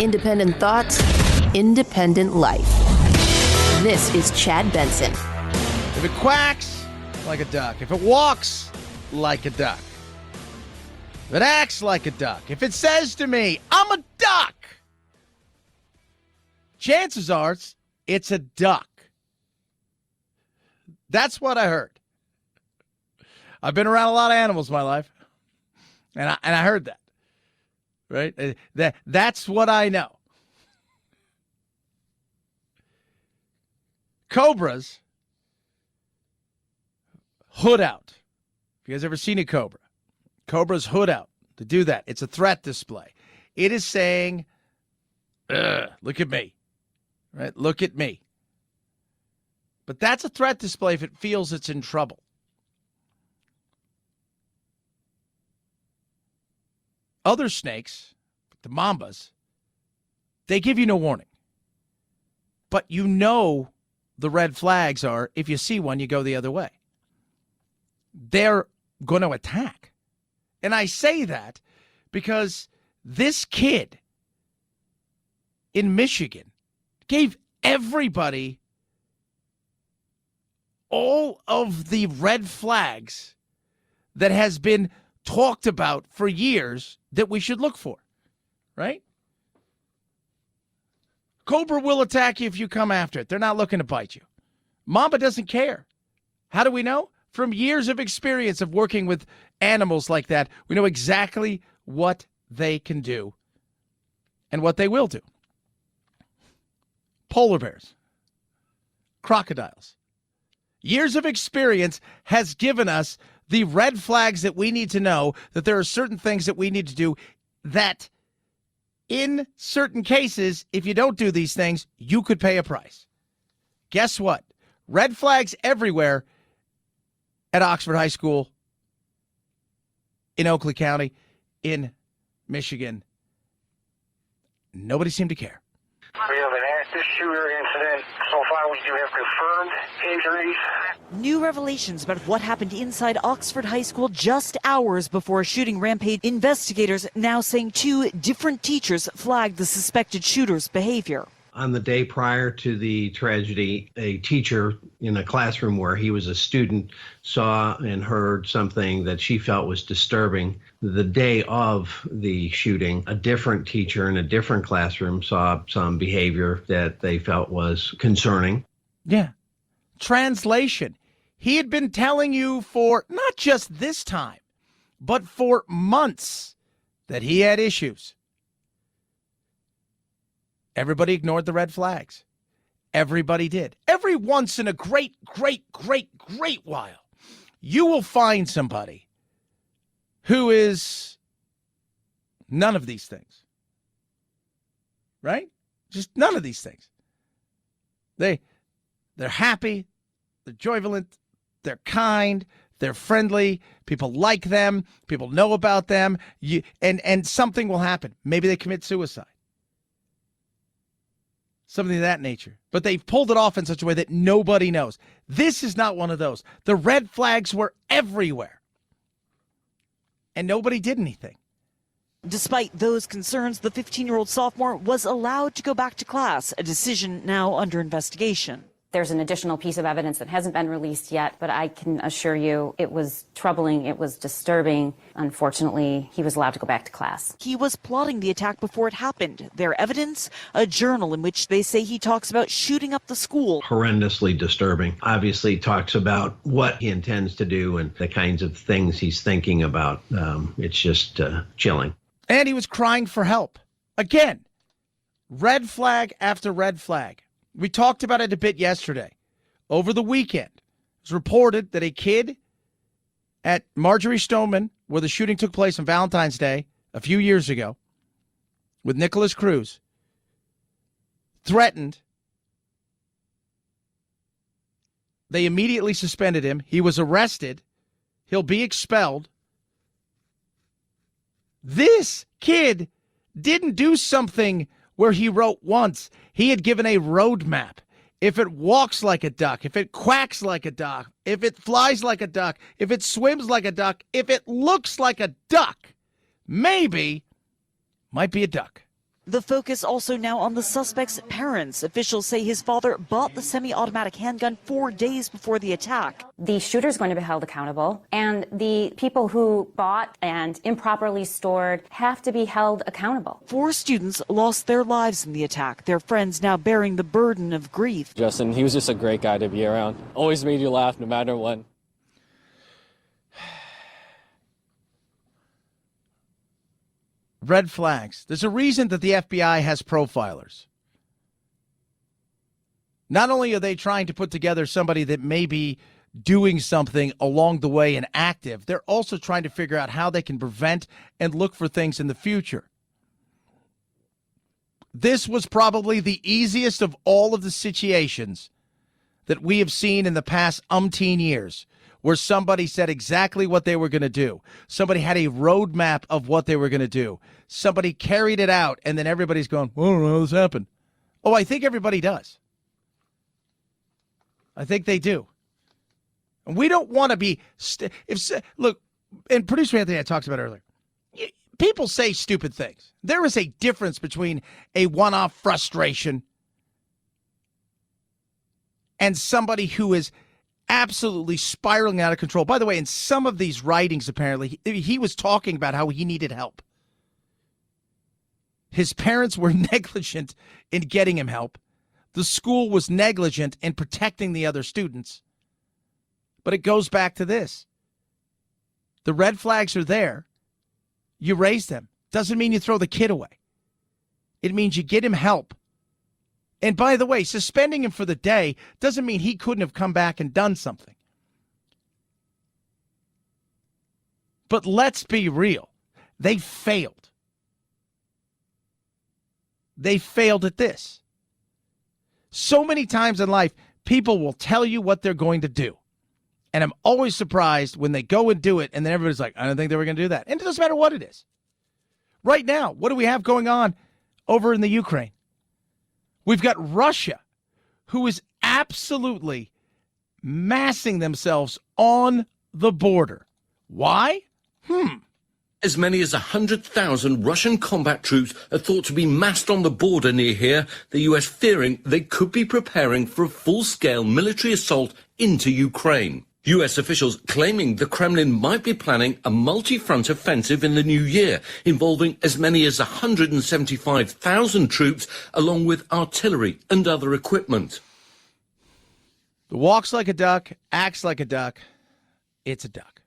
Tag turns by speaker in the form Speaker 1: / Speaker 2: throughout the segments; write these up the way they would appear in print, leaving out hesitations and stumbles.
Speaker 1: Independent thoughts, independent life. This is Chad Benson.
Speaker 2: If it quacks, like a duck. If it walks, like a duck. If it acts like a duck. If it says to me, I'm a duck, chances are it's a duck. That's what I heard. I've been around a lot of animals in my life, and I heard that. Right? That's what I know. Cobras, hood out. If you guys ever seen a cobra, cobra's hood out. To do that, it's a threat display. It is saying, look at me. Right? Look at me. But that's a threat display if it feels it's in trouble. Other snakes, the mambas, they give you no warning. But you know the red flags are, if you see one, you go the other way. They're going to attack. And I say that because this kid in Michigan gave everybody all of the red flags that has been talked about for years that we should look for, right? Cobra will attack you if you come after it. They're not looking to bite you. Mamba doesn't care. How do we know? From years of experience of working with animals like that, we know exactly what they can do and what they will do. Polar bears, crocodiles. Years of experience has given us the red flags that we need to know that there are certain things that we need to do that in certain cases, if you don't do these things, you could pay a price. Guess what? Red flags everywhere at Oxford High School, in Oakley County, in Michigan. Nobody seemed to care.
Speaker 3: We have an active shooter incident. So far, we do have confirmed injuries.
Speaker 4: New revelations about what happened inside Oxford High School just hours before a shooting rampage. Investigators now saying 2 different teachers flagged the suspected shooter's behavior.
Speaker 5: On the day prior to the tragedy, a teacher in a classroom where he was a student saw and heard something that she felt was disturbing. The day of the shooting, a different teacher in a different classroom saw some behavior that they felt was concerning.
Speaker 2: Yeah. Translation. He had been telling you for not just this time, but for months that he had issues. Everybody ignored the red flags. Everybody did. Every once in a great while, you will find somebody who is none of these things. Right? Just none of these things. They're happy, they're joyful, they're kind, they're friendly, people like them, people know about them, and something will happen. Maybe they commit suicide. Something of that nature. But they've pulled it off in such a way that nobody knows. This is not one of those. The red flags were everywhere. And nobody did anything.
Speaker 4: Despite those concerns, the 15-year-old sophomore was allowed to go back to class, a decision now under investigation.
Speaker 6: There's an additional piece of evidence that hasn't been released yet, but I can assure you it was troubling, it was disturbing. Unfortunately, he was allowed to go back to class.
Speaker 4: He was plotting the attack before it happened. Their evidence, a journal in which they say he talks about shooting up the school.
Speaker 5: Horrendously disturbing. Obviously talks about what he intends to do and the kinds of things he's thinking about. It's just chilling.
Speaker 2: And he was crying for help. Again, red flag after red flag. We talked about it a bit yesterday. Over the weekend, it was reported that a kid at Marjorie Stoneman, where the shooting took place on Valentine's Day a few years ago, with Nicholas Cruz, threatened. They immediately suspended him. He was arrested. He'll be expelled. This kid didn't do something where he wrote once. He had given a roadmap. If it walks like a duck, if it quacks like a duck, if it flies like a duck, if it swims like a duck, if it looks like a duck, maybe might be a duck.
Speaker 4: The focus also now on the suspect's parents. Officials say his father bought the semi-automatic handgun 4 days before the attack.
Speaker 6: The shooter's going to be held accountable, and the people who bought and improperly stored have to be held accountable.
Speaker 4: 4 students lost their lives in the attack, their friends now bearing the burden of grief.
Speaker 7: Justin, he was just a great guy to be around. Always made you laugh no matter what.
Speaker 2: Red flags. There's a reason that the FBI has profilers. Not only are they trying to put together somebody that may be doing something along the way and active, they're also trying to figure out how they can prevent and look for things in the future. This was probably the easiest of all of the situations that we have seen in the past umpteen years, where somebody said exactly what they were going to do. Somebody had a roadmap of what they were going to do. Somebody carried it out, and then everybody's going, well, I don't know how this happened. Oh, I think everybody does. I think they do. And we don't want to be look, and producer Anthony I talked about earlier. People say stupid things. There is a difference between a one-off frustration and somebody who is absolutely spiraling out of control. By the way, in some of these writings, apparently, he was talking about how he needed help. His parents were negligent in getting him help. The school was negligent in protecting the other students. But it goes back to this. The red flags are there. You raise them. Doesn't mean you throw the kid away. It means you get him help. And by the way, suspending him for the day doesn't mean he couldn't have come back and done something. But let's be real. They failed. They failed at this. So many times in life, people will tell you what they're going to do. And I'm always surprised when they go and do it, and then everybody's like, I don't think they were going to do that. And it doesn't matter what it is. Right now, what do we have going on over in the Ukraine? We've got Russia, who is absolutely massing themselves on the border. Why?
Speaker 8: As many as 100,000 Russian combat troops are thought to be massed on the border near here, the US fearing they could be preparing for a full-scale military assault into Ukraine. US officials claiming the Kremlin might be planning a multi-front offensive in the new year, involving as many as 175,000 troops, along with artillery and other equipment.
Speaker 2: Walks like a duck, acts like a duck. It's a duck.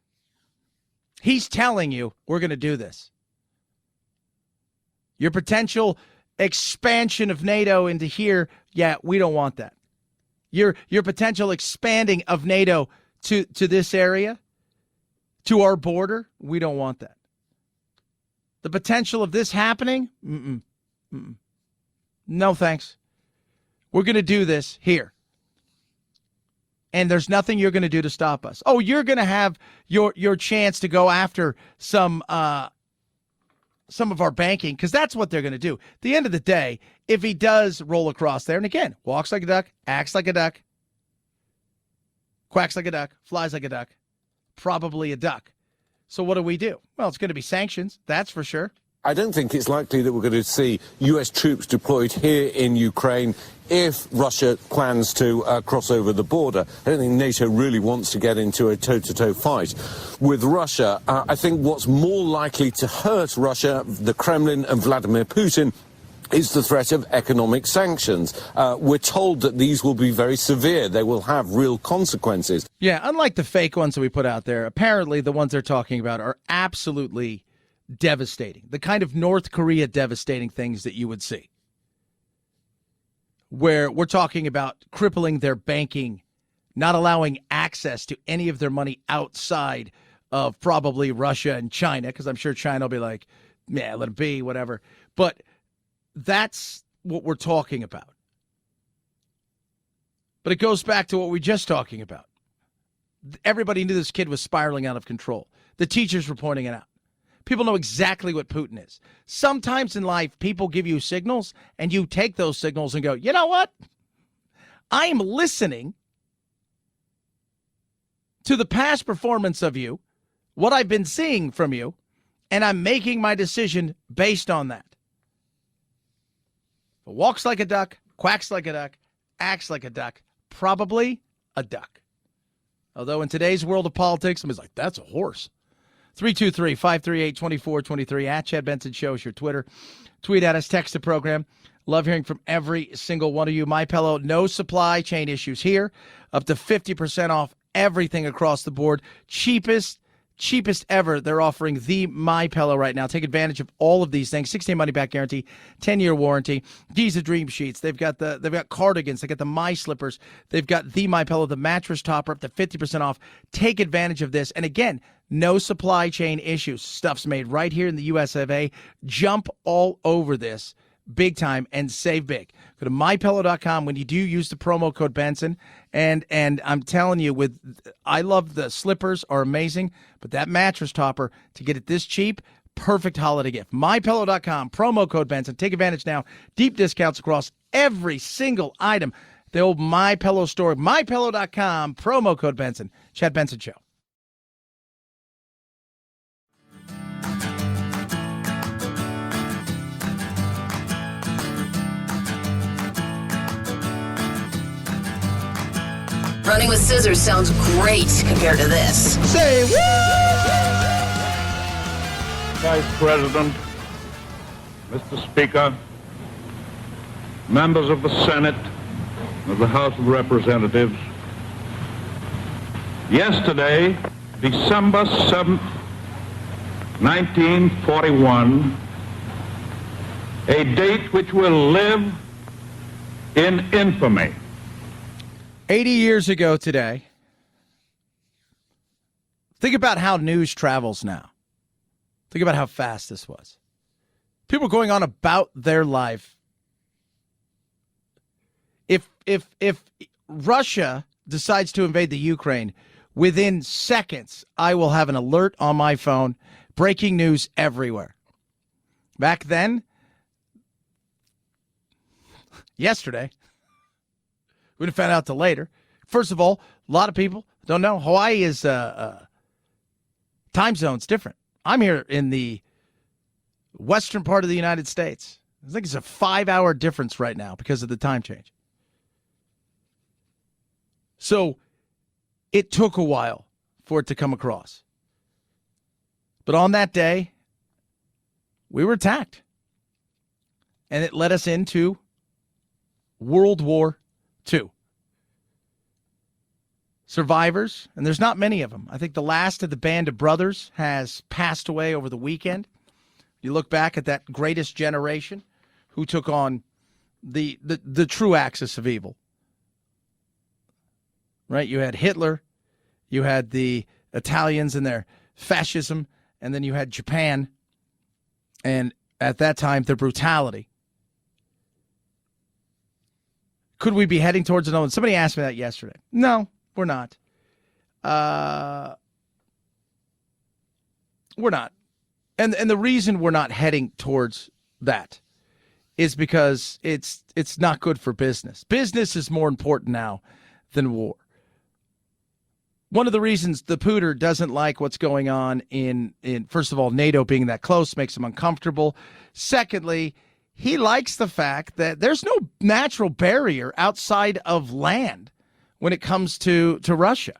Speaker 2: He's telling you, we're going to do this. Your potential expansion of NATO into here, yeah, we don't want that. Your potential expanding of NATO to this area, to our border, we don't want that. The potential of this happening, no thanks. We're going to do this here. And there's nothing you're going to do to stop us. Oh, you're going to have your chance to go after some of our banking, because that's what they're going to do. At the end of the day, if he does roll across there, and again, walks like a duck, acts like a duck, quacks like a duck, flies like a duck, probably a duck. So what do we do? Well, it's going to be sanctions, that's for sure.
Speaker 9: I don't think it's likely that we're going to see U.S. troops deployed here in Ukraine if Russia plans to cross over the border. I don't think NATO really wants to get into a toe-to-toe fight with Russia. I think what's more likely to hurt Russia, the Kremlin and Vladimir Putin, is the threat of economic sanctions. We're told that these will be very severe. They will have real consequences.
Speaker 2: Yeah, unlike the fake ones that we put out there, apparently the ones they're talking about are absolutely devastating. The kind of North Korea devastating things that you would see. Where we're talking about crippling their banking, not allowing access to any of their money outside of probably Russia and China, because I'm sure China will be like, yeah, let it be, whatever. But that's what we're talking about. But it goes back to what we were just talking about. Everybody knew this kid was spiraling out of control. The teachers were pointing it out. People know exactly what Putin is. Sometimes in life, people give you signals, and you take those signals and go, you know what? I am listening to the past performance of you, what I've been seeing from you, and I'm making my decision based on that. But walks like a duck, quacks like a duck, acts like a duck, probably a duck. Although in today's world of politics, somebody's like, that's a horse. 323-538-2423 at Chad Benson Show is your Twitter. Tweet at us, text the program. Love hearing from every single one of you. MyPillow, no supply chain issues here. Up to 50% off everything across the board. Cheapest ever. They're offering the MyPillow right now. Take advantage of all of these things. 6-day money-back guarantee, 10-year warranty. Giza Dream Sheets. They've got cardigans. They got the My Slippers. They've got the MyPillow, the mattress topper, up to 50% off. Take advantage of this. And again, no supply chain issues. Stuff's made right here in the US of A. Jump all over this big time and save big. Go to mypillow.com when you do use the promo code Benson. And I'm telling you, I love the slippers, are amazing, but that mattress topper, to get it this cheap, perfect holiday gift. mypillow.com, promo code Benson. Take advantage now. Deep discounts across every single item. The old MyPillow store, mypillow.com, promo code Benson. Chad Benson Show.
Speaker 1: Running with scissors sounds great compared to this.
Speaker 2: Say what?
Speaker 10: Vice President, Mr. Speaker, members of the Senate, of the House of Representatives, yesterday, December 7th, 1941, a date which will live in infamy.
Speaker 2: 80 years ago today, think about how news travels now. Think about how fast this was. People going on about their life. If Russia decides to invade the Ukraine, within seconds, I will have an alert on my phone, breaking news everywhere. Back then, yesterday, we didn't find out till later. First of all, a lot of people don't know. Hawaii is time zone's different. I'm here in the western part of the United States. I think it's a 5-hour difference right now because of the time change. So it took a while for it to come across. But on that day, we were attacked. And it led us into World War II. Survivors, and there's not many of them. I think the last of the band of brothers has passed away over the weekend. You look back at that greatest generation who took on the true axis of evil. Right? You had Hitler, you had the Italians and their fascism, and then you had Japan, and at that time, their brutality. Could we be heading towards another one? Somebody asked me that yesterday. No, we're not. We're not. And the reason we're not heading towards that is because it's not good for business. Business is more important now than war. One of the reasons the Putin doesn't like what's going on in first of all, NATO being that close makes him uncomfortable. Secondly, he likes the fact that there's no natural barrier outside of land when it comes to Russia.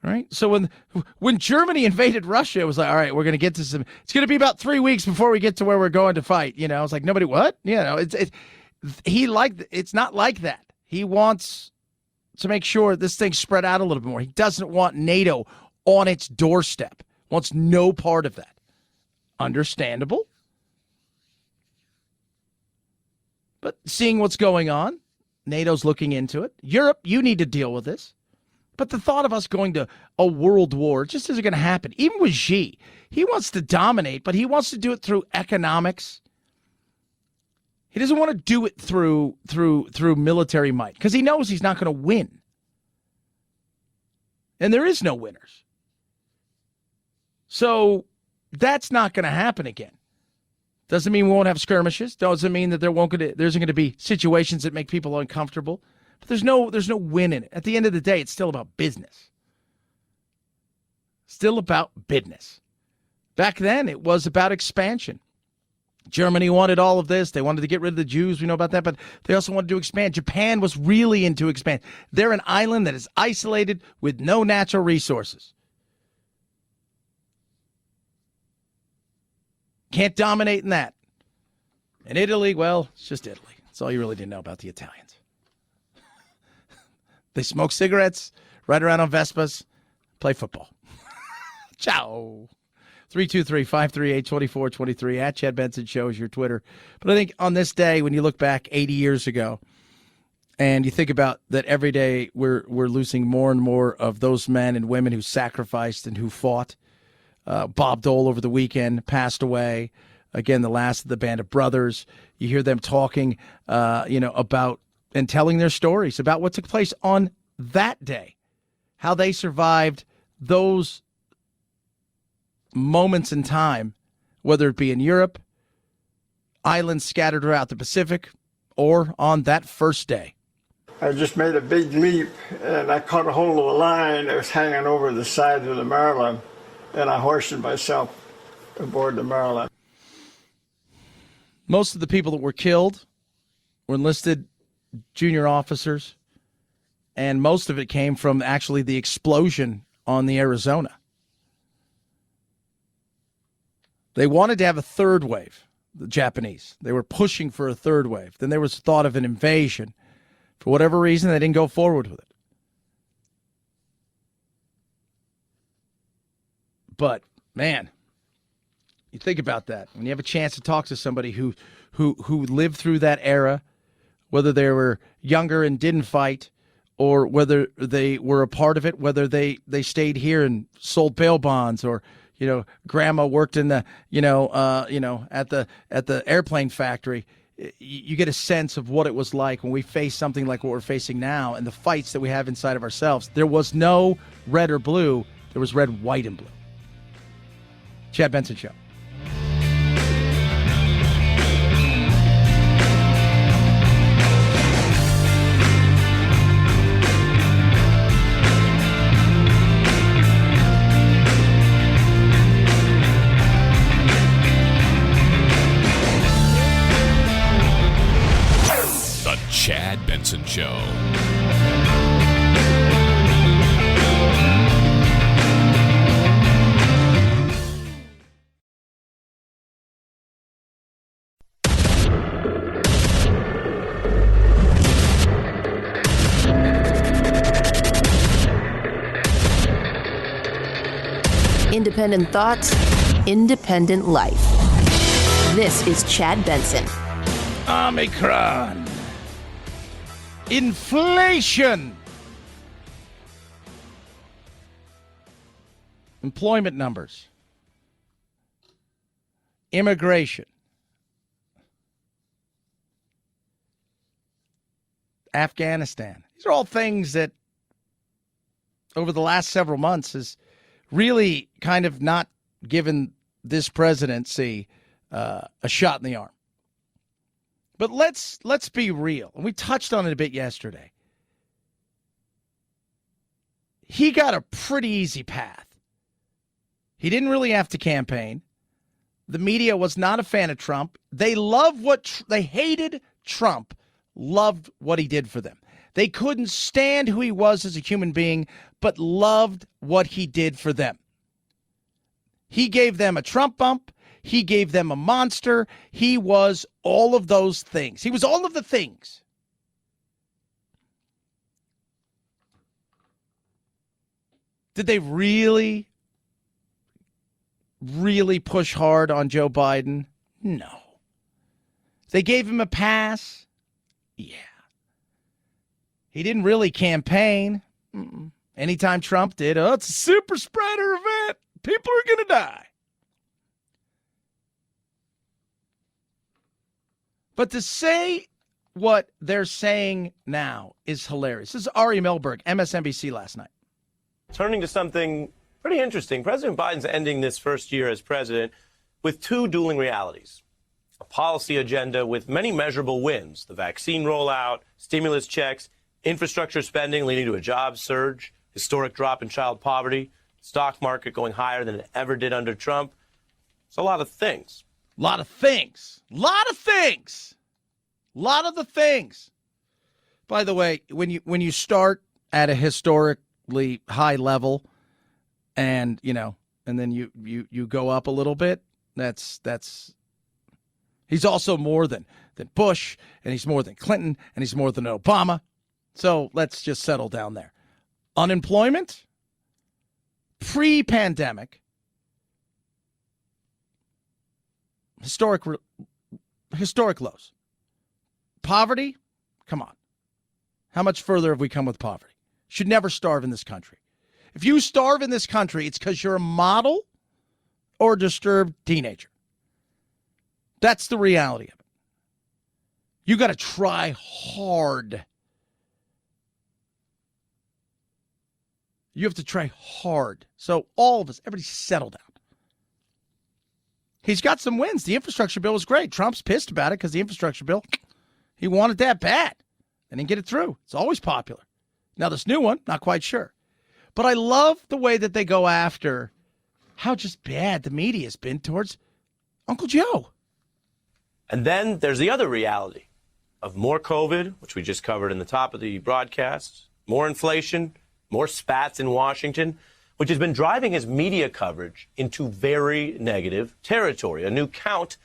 Speaker 2: All right? So when Germany invaded Russia, it was like, all right, we're going to get to some, it's going to be about 3 weeks before we get to where we're going to fight. You know, it's like, nobody, what? You know, it's not like that. He wants to make sure this thing's spread out a little bit more. He doesn't want NATO on its doorstep. Wants no part of that. Understandable. But seeing what's going on, NATO's looking into it. Europe, you need to deal with this. But the thought of us going to a world war just isn't going to happen. Even with Xi, he wants to dominate, but he wants to do it through economics. He doesn't want to do it through military might because he knows he's not going to win. And there is no winners. So that's not going to happen again. Doesn't mean we won't have skirmishes. Doesn't mean that there isn't going to be situations that make people uncomfortable. But there's no win in it. At the end of the day, it's still about business. Still about business. Back then, it was about expansion. Germany wanted all of this. They wanted to get rid of the Jews. We know about that. But they also wanted to expand. Japan was really into expand. They're an island that is isolated with no natural resources. Can't dominate in that. And Italy, well, it's just Italy. That's all you really didn't know about the Italians. They smoke cigarettes, ride around on Vespas, play football. Ciao. 323-538-2423 at Chad Benson Show is your Twitter. But I think on this day, when you look back 80 years ago, and you think about that every day we're losing more and more of those men and women who sacrificed and who fought. Bob Dole over the weekend passed away. Again, the last of the band of brothers. You hear them talking, about and telling their stories about what took place on that day, how they survived those moments in time, whether it be in Europe, islands scattered throughout the Pacific, or on that first day.
Speaker 11: I just made a big leap, and I caught a hold of a line that was hanging over the side of the Maryland, and I hoisted myself aboard the Maryland.
Speaker 2: Most of the people that were killed were enlisted junior officers, and most of it came from actually the explosion on the Arizona. They wanted to have a third wave, the Japanese. They were pushing for a third wave. Then there was thought of an invasion. For whatever reason, they didn't go forward with it. But, man, you think about that. When you have a chance to talk to somebody who lived through that era, whether they were younger and didn't fight, or whether they were a part of it, whether they stayed here and sold bail bonds, or grandma worked in the, at the airplane factory. You get a sense of what it was like when we face something like what we're facing now and the fights that we have inside of ourselves. There was no red or blue. There was red, white, and blue. Chad Benson Show.
Speaker 12: Chad Benson Show.
Speaker 1: Independent thoughts, independent life. This is Chad Benson.
Speaker 2: Omicron. Inflation. Employment numbers. Immigration. Afghanistan. These are all things that over the last several months has really kind of not given this presidency a shot in the arm. But let's be real. And we touched on it a bit yesterday. He got a pretty easy path. He didn't really have to campaign. The media was not a fan of Trump. They hated Trump, loved what he did for them. They couldn't stand who he was as a human being, but loved what he did for them. He gave them a Trump bump. He gave them a monster. He was all of those things. He was all of the things. Did they really, really push hard on Joe Biden? No. They gave him a pass? Yeah. He didn't really campaign. Anytime Trump did, it's a super spreader event. People are going to die. But to say what they're saying now is hilarious. This is Ari Melberg, MSNBC last night.
Speaker 13: Turning to something pretty interesting, President Biden's ending this first year as president with two dueling realities. A policy agenda with many measurable wins, the vaccine rollout, stimulus checks, infrastructure spending leading to a jobs surge, historic drop in child poverty, stock market going higher than it ever did under Trump. It's a lot of things.
Speaker 2: A lot of things. A lot of things. A lot of the things. By the way, when you start at a historically high level and, and then you go up a little bit, that's he's also more than Bush, and he's more than Clinton, and he's more than Obama. So let's just settle down there. Unemployment, pre-pandemic, historic lows. Poverty, come on. How much further have we come with poverty? Should never starve in this country. If you starve in this country, it's because you're a model or a disturbed teenager. That's the reality of it. You got to try hard. You have to try hard. So all of us, everybody settle down. He's got some wins. The infrastructure bill was great. Trump's pissed about it because the infrastructure bill, he wanted that bad. And didn't get it through. It's always popular. Now this new one, not quite sure. But I love the way that they go after how just bad the media has been towards Uncle Joe.
Speaker 13: And then there's the other reality of more COVID, which we just covered in the top of the broadcast, more inflation, more spats in Washington, which has been driving his media coverage into very negative territory. A new count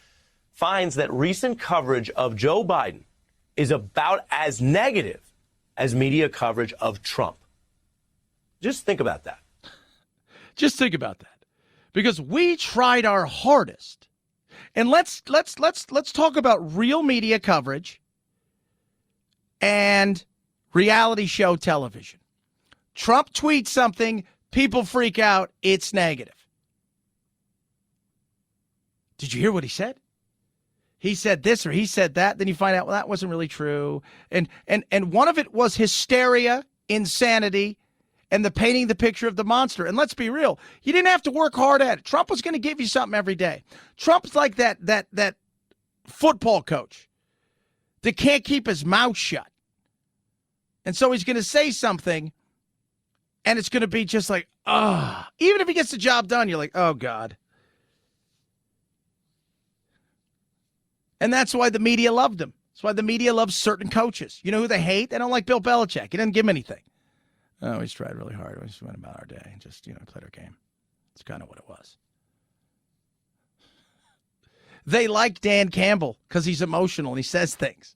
Speaker 13: finds that recent coverage of Joe Biden is about as negative as media coverage of Trump. Just think about that.
Speaker 2: Just think about that. Because we tried our hardest. And let's talk about real media coverage and reality show television. Trump tweets something, people freak out, it's negative. Did you hear what he said? He said this or he said that. Then you find out, well, that wasn't really true. And one of it was hysteria, insanity, and the painting the picture of the monster. And let's be real. You didn't have to work hard at it. Trump was going to give you something every day. Trump's like that football coach that can't keep his mouth shut. And so he's going to say something, and it's going to be just like, even if he gets the job done, you're like, oh, God. And that's why the media loved him. That's why the media loves certain coaches. You know who they hate? They don't like Bill Belichick. He doesn't give him anything. Oh, he's tried really hard. We just went about our day and just, played our game. It's kind of what it was. They like Dan Campbell because he's emotional and he says things,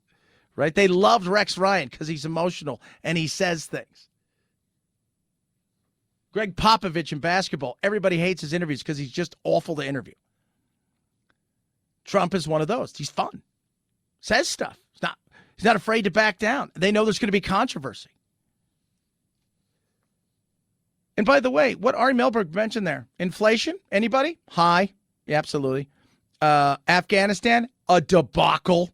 Speaker 2: right? They loved Rex Ryan because he's emotional and he says things. Greg Popovich in basketball, everybody hates his interviews because he's just awful to interview. Trump is one of those. He's fun. Says stuff. He's not afraid to back down. They know there's going to be controversy. And by the way, what Ari Melberg mentioned there, inflation, anybody? High. Yeah, absolutely. Afghanistan, a debacle.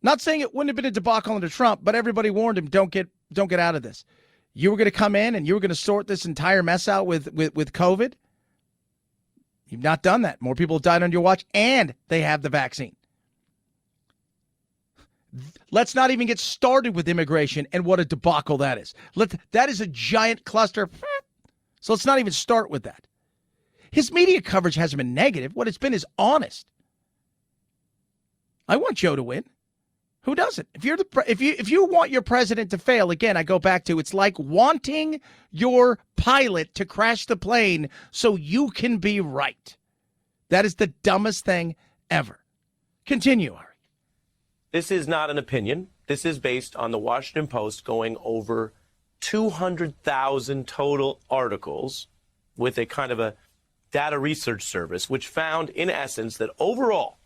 Speaker 2: Not saying it wouldn't have been a debacle under Trump, but everybody warned him, don't get out of this. You were going to come in and you were going to sort this entire mess out with COVID. You've not done that. More people have died on your watch, and they have the vaccine. Let's not even get started with immigration and what a debacle that is. That is a giant cluster. So let's not even start with that. His media coverage hasn't been negative. What it's been is honest. I want Joe to win. Who doesn't? If you want your president to fail, again, I go back to it's like wanting your pilot to crash the plane so you can be right. That is the dumbest thing ever. Continue, Ari.
Speaker 13: This is not an opinion. This is based on the Washington Post going over 200,000 total articles with a kind of a data research service, which found, in essence, that overall,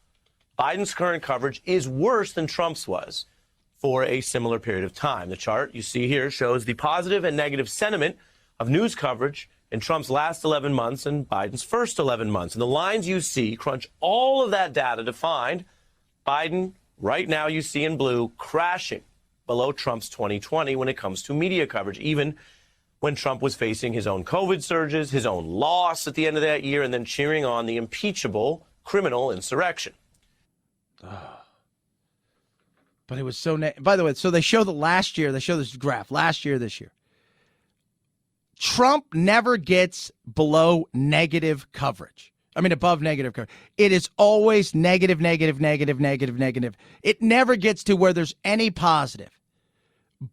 Speaker 13: Biden's current coverage is worse than Trump's was for a similar period of time. The chart you see here shows the positive and negative sentiment of news coverage in Trump's last 11 months and Biden's first 11 months. And the lines you see crunch all of that data to find Biden, right now you see in blue, crashing below Trump's 2020 when it comes to media coverage, even when Trump was facing his own COVID surges, his own loss at the end of that year, and then cheering on the impeachable criminal insurrection.
Speaker 2: But it was so, by the way, so they show they show this graph, last year, this year. Trump never gets below negative coverage. I mean, above negative coverage. It is always negative, negative, negative, negative, negative. It never gets to where there's any positive.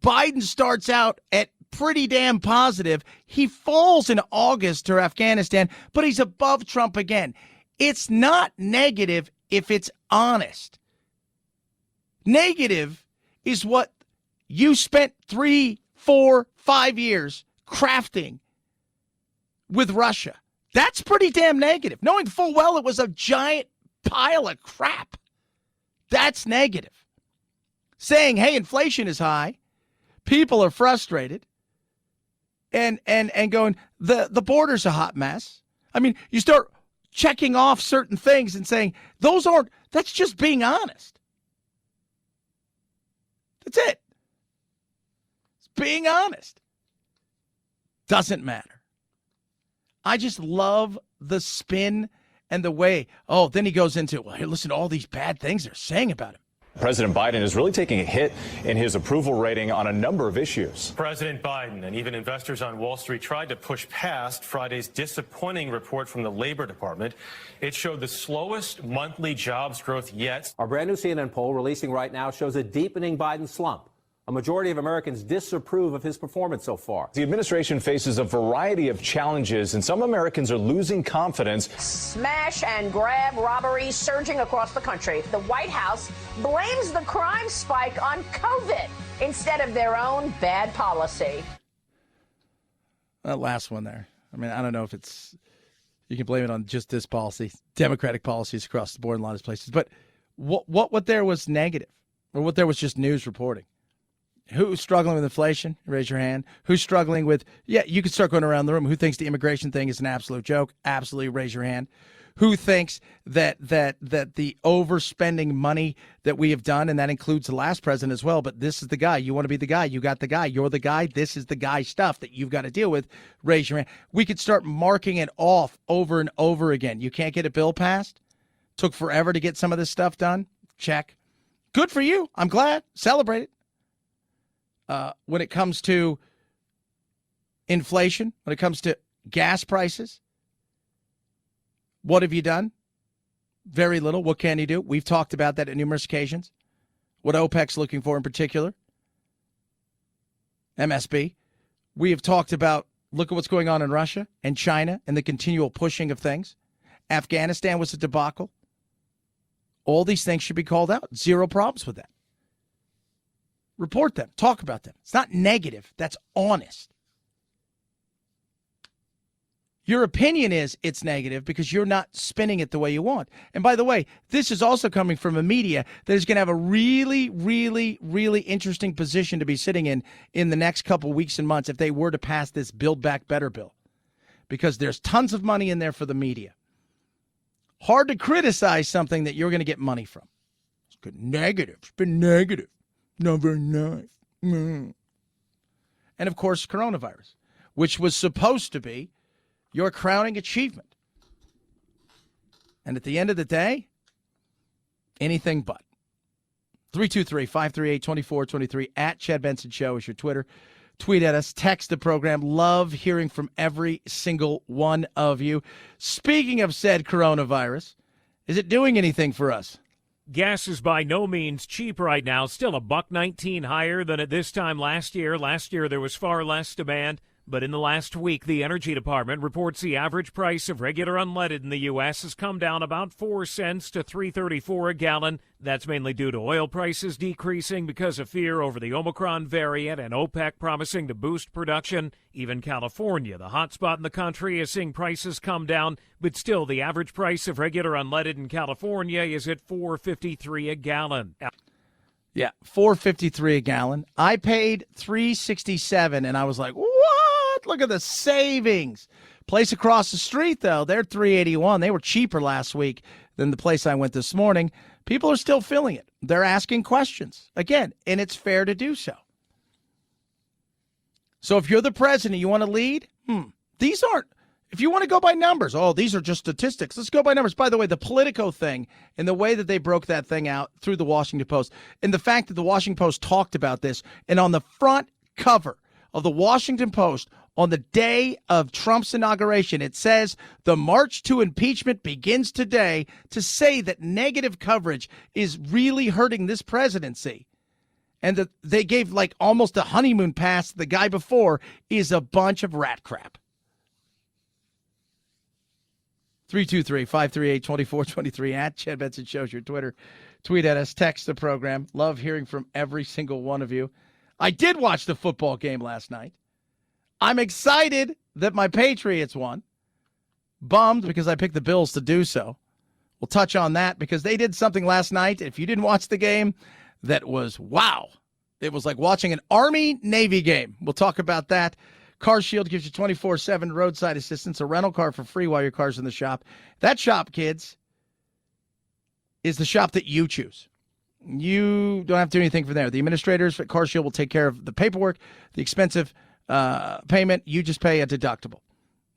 Speaker 2: Biden starts out at pretty damn positive. He falls in August to Afghanistan, but he's above Trump again. It's not negative if it's honest. Negative is what you spent 3, 4, 5 years crafting with Russia. That's pretty damn negative. Knowing full well it was a giant pile of crap. That's negative. Saying, hey, inflation is high. People are frustrated. And going, the border's a hot mess. I mean, you start checking off certain things and saying, that's just being honest. That's it. It's being honest. Doesn't matter. I just love the spin and the way, then he goes into, well, here, listen to all these bad things they're saying about him.
Speaker 14: President Biden is really taking a hit in his approval rating on a number of issues.
Speaker 15: President Biden and even investors on Wall Street tried to push past Friday's disappointing report from the Labor Department. It showed the slowest monthly jobs growth yet.
Speaker 16: Our brand new CNN poll releasing right now shows a deepening Biden slump. A majority of Americans disapprove of his performance so far.
Speaker 14: The administration faces a variety of challenges, and some Americans are losing confidence.
Speaker 17: Smash and grab robberies surging across the country. The White House blames the crime spike on COVID instead of their own bad policy.
Speaker 2: That last one there. I mean, I don't know if you can blame it on just this policy, Democratic policies across the board in a lot of places. But what there was negative, or what there was just news reporting? Who's struggling with inflation? Raise your hand. Who's struggling with, you could start going around the room. Who thinks the immigration thing is an absolute joke? Absolutely, raise your hand. Who thinks that the overspending money that we have done, and that includes the last president as well, but this is the guy. You want to be the guy. You got the guy. You're the guy. This is the guy stuff that you've got to deal with. Raise your hand. We could start marking it off over and over again. You can't get a bill passed? Took forever to get some of this stuff done? Check. Good for you. I'm glad. Celebrate it. When it comes to inflation, when it comes to gas prices, what have you done? Very little. What can you do? We've talked about that at numerous occasions. What OPEC's looking for in particular. MSB. We have talked about, look at what's going on in Russia and China and the continual pushing of things. Afghanistan was a debacle. All these things should be called out. Zero problems with that. Report them. Talk about them. It's not negative. That's honest. Your opinion is it's negative because you're not spinning it the way you want. And by the way, this is also coming from a media that is going to have a really, really, really interesting position to be sitting in the next couple weeks and months if they were to pass this Build Back Better bill. Because there's tons of money in there for the media. Hard to criticize something that you're going to get money from. It's good. Negative. It's been negative. Not very nice. And, of course, coronavirus, which was supposed to be your crowning achievement. And at the end of the day, anything but. 323-538-2423 at Chad Benson Show is your Twitter. Tweet at us. Text the program. Love hearing from every single one of you. Speaking of said coronavirus, is it doing anything for us?
Speaker 18: Gas is by no means cheap right now, still $1.19 higher than at this time last year. Last year there was far less demand, but in the last week the Energy Department reports the average price of regular unleaded in the U.S. has come down about 4 cents to $3.34 a gallon. That's mainly due to oil prices decreasing because of fear over the Omicron variant and OPEC promising to boost production. Even California, the hot spot in the country, is seeing prices come down, but still the average price of regular unleaded in California is at $4.53 a gallon.
Speaker 2: Yeah, $4.53 a gallon. I paid $3.67, and I was like, what? Look at the savings. Place across the street, though, they're $3.81. They were cheaper last week than the place I went this morning. People are still feeling it. They're asking questions. Again, and it's fair to do so. So if you're the president, you want to lead? These aren't, if you want to go by numbers, these are just statistics. Let's go by numbers. By the way, the Politico thing and the way that they broke that thing out through the Washington Post, and the fact that the Washington Post talked about this, and on the front cover of the Washington Post, on the day of Trump's inauguration. It says the march to impeachment begins today, to say that negative coverage is really hurting this presidency. And that they gave like almost a honeymoon pass to the guy before is a bunch of rat crap. 323-538-2423 at Chad Benson Show's your Twitter. Tweet at us, text the program. Love hearing from every single one of you. I did watch the football game last night. I'm excited that my Patriots won. Bummed because I picked the Bills to do so. We'll touch on that because they did something last night. If you didn't watch the game, that was wow. It was like watching an Army-Navy game. We'll talk about that. Car Shield gives you 24/7 roadside assistance, a rental car for free while your car's in the shop. That shop, kids, is the shop that you choose. You don't have to do anything from there. The administrators at Car Shield will take care of the paperwork, the expensive payment. You just pay a deductible.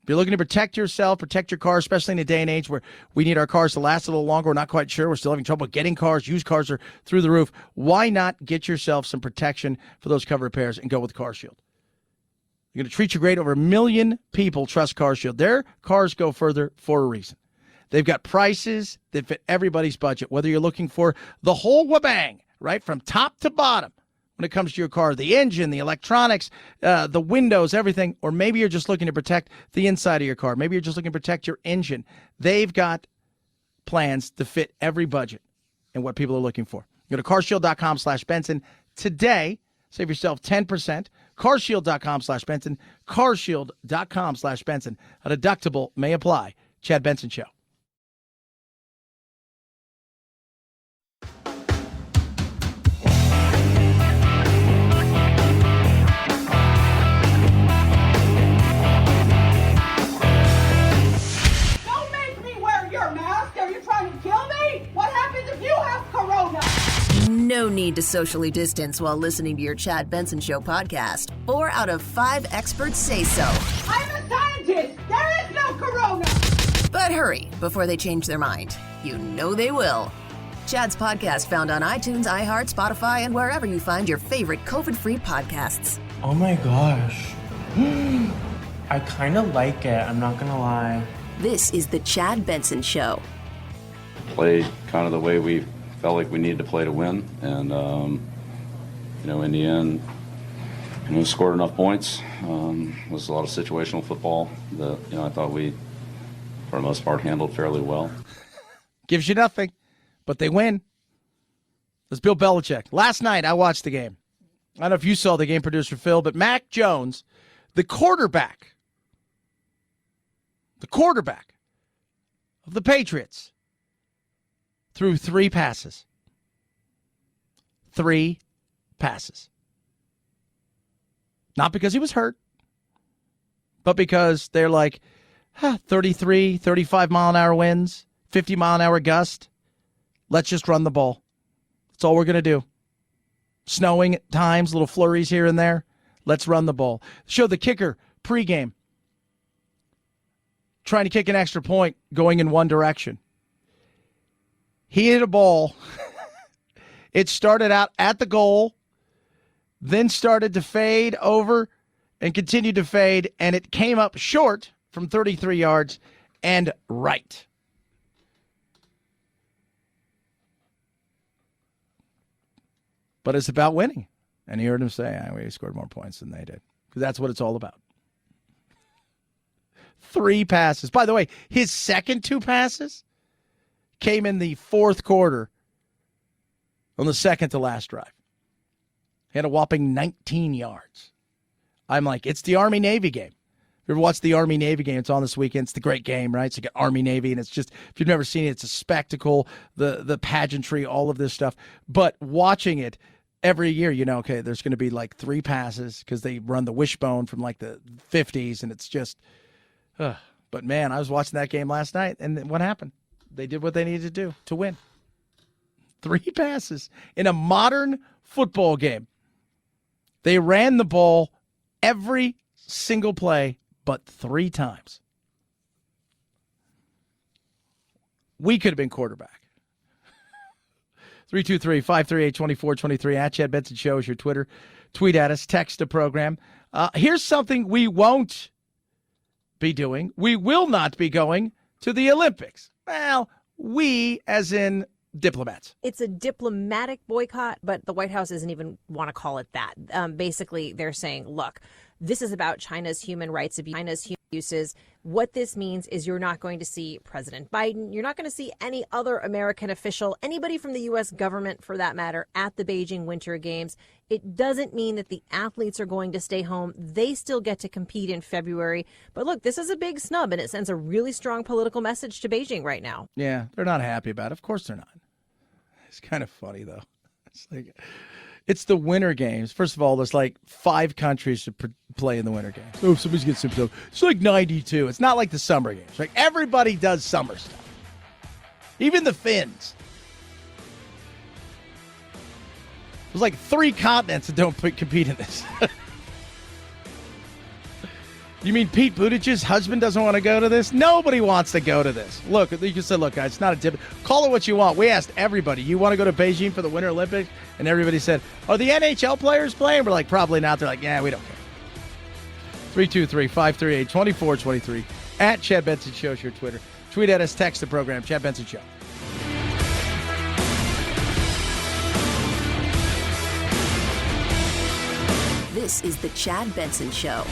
Speaker 2: If you're looking to protect yourself, protect your car, especially in a day and age where we need our cars to last a little longer, we're not quite sure, we're still having trouble getting cars, used cars are through the roof, why not get yourself some protection for those cover repairs and go with Car Shield? They're going to treat you great. Over 1 million people trust Car Shield. Their cars go further for a reason. They've got prices that fit everybody's budget, whether you're looking for the whole wabang, right, from top to bottom when it comes to your car, the engine, the electronics, the windows, everything, or maybe you're just looking to protect the inside of your car. Maybe you're just looking to protect your engine. They've got plans to fit every budget and what people are looking for. Go to carshield.com/Benson today. Save yourself 10%. Carshield.com/Benson. Carshield.com/Benson. A deductible may apply. Chad Benson Show.
Speaker 19: Don't make me wear your mask. Are you trying to kill me? What happens if you have corona?
Speaker 1: No need to socially distance while listening to your Chad Benson Show podcast. 4 out of 5 experts say so.
Speaker 19: I'm a scientist. There is no corona.
Speaker 1: But hurry before they change their mind. You know they will. Chad's podcast found on iTunes, iHeart, Spotify, and wherever you find your favorite COVID-free podcasts.
Speaker 20: Oh my gosh. I kind of like it. I'm not going to lie.
Speaker 1: This is the Chad Benson Show.
Speaker 21: Played kind of the way we felt like we needed to play to win, and in the end, scored enough points. It was a lot of situational football that I thought we, for the most part, handled fairly well.
Speaker 2: Gives you nothing, but they win. It's Bill Belichick. Last night I watched the game. I don't know if you saw the game, producer Phil, but Mac Jones, the quarterback of the Patriots, threw 3 passes. 3 passes. Not because he was hurt, but because they're like 33, 35-mile-an-hour winds, 50-mile-an-hour gust. Let's just run the ball. That's all we're going to do. Snowing at times, little flurries here and there. Let's run the ball. Show the kicker pregame trying to kick an extra point going in one direction. He hit a ball. It started out at the goal, then started to fade over and continued to fade, and it came up short from 33 yards and right. But it's about winning. And you heard him say, we scored more points than they did. Because that's what it's all about. 3 passes. By the way, his second 2 passes came in the 4th quarter on the second to last drive. He had a whopping 19 yards. I'm like, it's the Army-Navy game. If you ever watched the Army-Navy game, it's on this weekend. It's the great game, right? So you got Army-Navy, and it's just, if you've never seen it, it's a spectacle, the pageantry, all of this stuff. But watching it every year, okay, there's going to be like 3 passes because they run the wishbone from like the 50s, and it's just, but man, I was watching that game last night, and what happened? They did what they needed to do to win. 3 passes in a modern football game. They ran the ball every single play but 3 times. We could have been quarterback. 323-538-2423 at Chad Benson Show is your Twitter. Tweet at us. Text the program. Here's something we won't be doing. We will not be going to the Olympics. Well, we as in diplomats.
Speaker 3: It's a diplomatic boycott, but the White House doesn't even want to call it that. Basically, they're saying, look, this is about China's human rights abuses. What this means is you're not going to see President Biden. You're not going to see any other American official, anybody from the U.S. government, for that matter, at the Beijing Winter Games. It doesn't mean that the athletes are going to stay home. They still get to compete in February. But look, this is a big snub, and it sends a really strong political message to Beijing right now.
Speaker 2: Yeah, they're not happy about it. Of course they're not. It's kind of funny, though. It's like, it's the Winter Games. First of all, there's like 5 countries to play in the Winter Games. Oh, if somebody's getting symptoms. It's like 92. It's not like the Summer Games. Like, everybody does summer stuff. Even the Finns. There's like 3 continents that don't compete in this. You mean Pete Buttigieg's husband doesn't want to go to this? Nobody wants to go to this. Look, you just said, look, guys, it's not a dip. Call it what you want. We asked everybody, you want to go to Beijing for the Winter Olympics? And everybody said, are the NHL players playing? We're like, probably not. They're like, yeah, we don't care. 323-538-2423. At Chad Benson Show is your Twitter. Tweet at us, text the program, Chad Benson Show.
Speaker 1: This is the Chad Benson Show.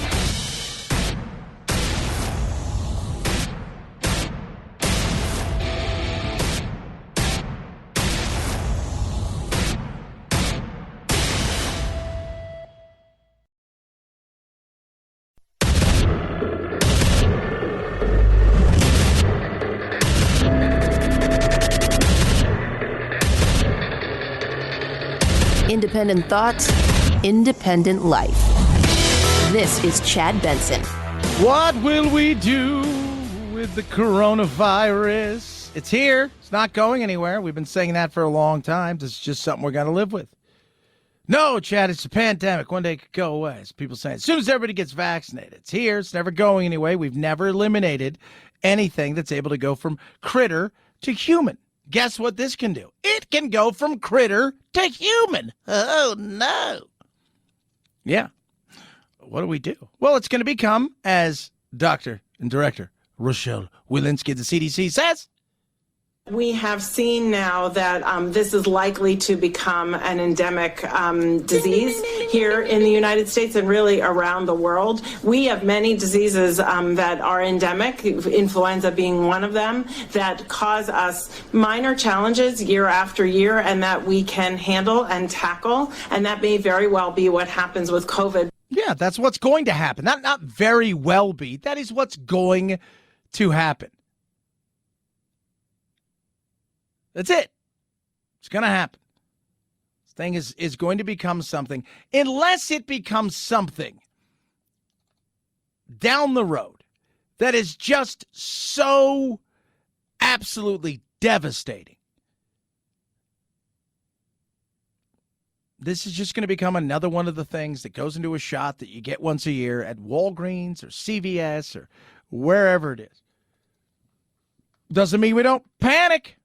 Speaker 1: Independent thoughts, independent life. This is Chad Benson.
Speaker 2: What will we do with the coronavirus? It's here. It's not going anywhere. We've been saying that for a long time. This is just something we're going to live with. No, Chad, it's a pandemic. One day it could go away. As people saying, as soon as everybody gets vaccinated, it's here. It's never going anyway. We've never eliminated anything that's able to go from critter to human. Guess what this can do? It can go from critter to human. Oh, no. Yeah. What do we do? Well, it's going to become, as Dr. and Director Rochelle Walensky, the CDC, says,
Speaker 22: we have seen now that this is likely to become an endemic disease here in the United States and really around the world. We have many diseases that are endemic, influenza being one of them, that cause us minor challenges year after year and that we can handle and tackle. And that may very well be what happens with COVID.
Speaker 2: Yeah, that's what's going to happen. Not very well be. That is what's going to happen. That's it. It's going to happen. This thing is going to become something, unless it becomes something down the road that is just so absolutely devastating. This is just going to become another one of the things that goes into a shot that you get once a year at Walgreens or CVS or wherever it is. Doesn't mean we don't panic.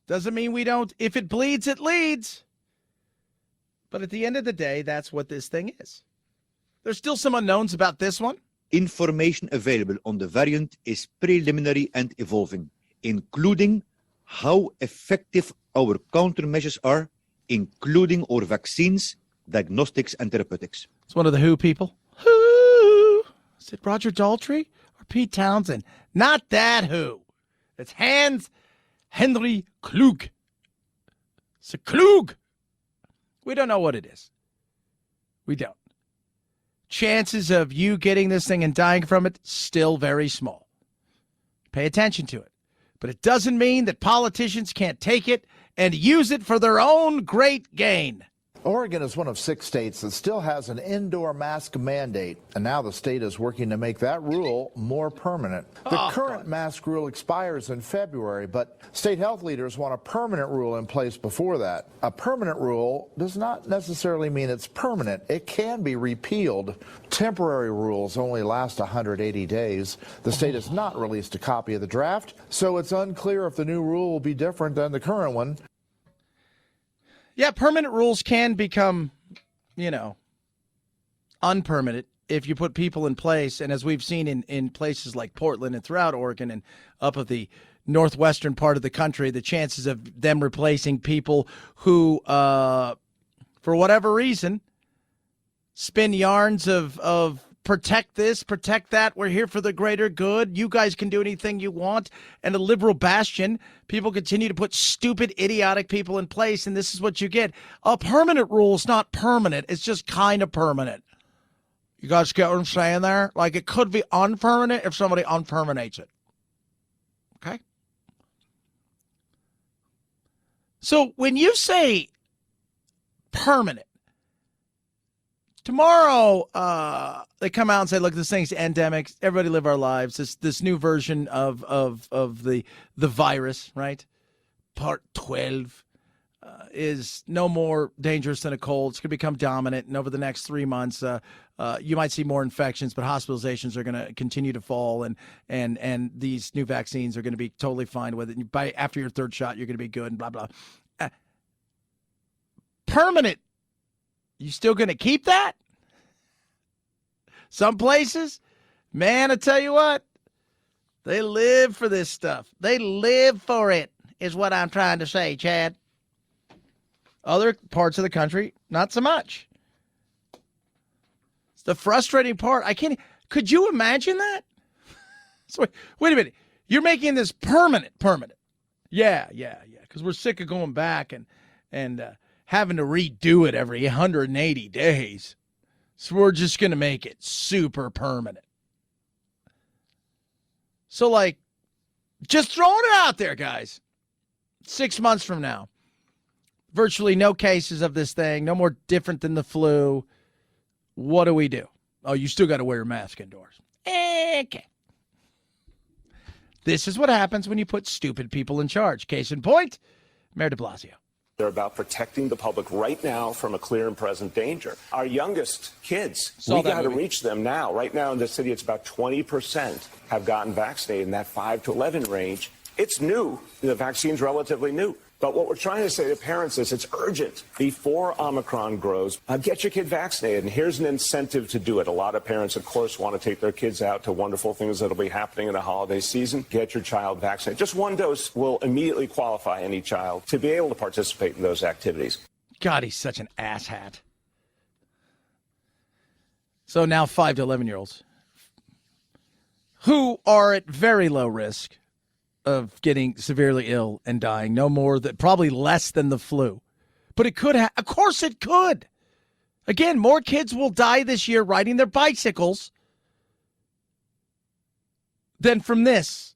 Speaker 2: Doesn't mean we don't, if it bleeds, it leads. But at the end of the day, that's what this thing is. There's still some unknowns about this one.
Speaker 23: Information available on the variant is preliminary and evolving, including how effective our countermeasures are, including our vaccines, diagnostics, and therapeutics.
Speaker 2: It's one of the WHO people. Who? Is it Roger Daltrey or Pete Townsend? Not that WHO. It's Henry Klug. It's a Klug. We don't know what it is. We don't. Chances of you getting this thing and dying from it, still very small. Pay attention to it. But it doesn't mean that politicians can't take it and use it for their own great gain.
Speaker 24: Oregon is one of 6 states that still has an indoor mask mandate, and now the state is working to make that rule more permanent. The current mask rule expires in February, but state health leaders want a permanent rule in place before that. A permanent rule does not necessarily mean it's permanent. It can be repealed. Temporary rules only last 180 days. The state has not released a copy of the draft, so it's unclear if the new rule will be different than the current one.
Speaker 2: Yeah, permanent rules can become, unpermanent if you put people in place. And as we've seen in places like Portland and throughout Oregon and up of the northwestern part of the country, the chances of them replacing people who, for whatever reason, spin yarns of protect this, protect that, we're here for the greater good, you guys can do anything you want, and a liberal bastion, people continue to put stupid, idiotic people in place, and this is what you get. A permanent rule is not permanent, it's just kind of permanent. You guys get what I'm saying there? Like, it could be unpermanent if somebody unpermanents it. Okay? So when you say permanent, tomorrow they come out and say, look, this thing's endemic. Everybody live our lives. This new version of the virus, right? Part 12 is no more dangerous than a cold. It's going to become dominant. And over the next 3 months, you might see more infections, but hospitalizations are going to continue to fall. And these new vaccines are going to be totally fine with it. After your third shot, you're going to be good and blah, blah. Permanent. You still going to keep that? Some places, man, I tell you what, they live for this stuff. They live for it, is what I'm trying to say, Chad. Other parts of the country, not so much. It's the frustrating part. Could you imagine that? So wait a minute. You're making this permanent. Yeah, because we're sick of going back and having to redo it every 180 days. So we're just going to make it super permanent. So, like, just throwing it out there, guys. 6 months from now, virtually no cases of this thing, no more different than the flu. What do we do? Oh, you still got to wear a mask indoors. Okay. This is what happens when you put stupid people in charge. Case in point, Mayor de Blasio.
Speaker 4: They're about protecting the public right now from a clear and present danger. Our youngest kids, we got to reach them now. Right now in the city, it's about 20% have gotten vaccinated in that 5 to 11 range. It's new. The vaccine's relatively new. But what we're trying to say to parents is it's urgent. Before Omicron grows, get your kid vaccinated. And here's an incentive to do it. A lot of parents, of course, want to take their kids out to wonderful things that'll be happening in the holiday season. Get your child vaccinated. Just one dose will immediately qualify any child to be able to participate in those activities.
Speaker 2: God, he's such an asshat. So now 5 to 11-year-olds who are at very low risk of getting severely ill and dying, no more than probably less than the flu. But it could of course it could. Again, more kids will die this year riding their bicycles than from this.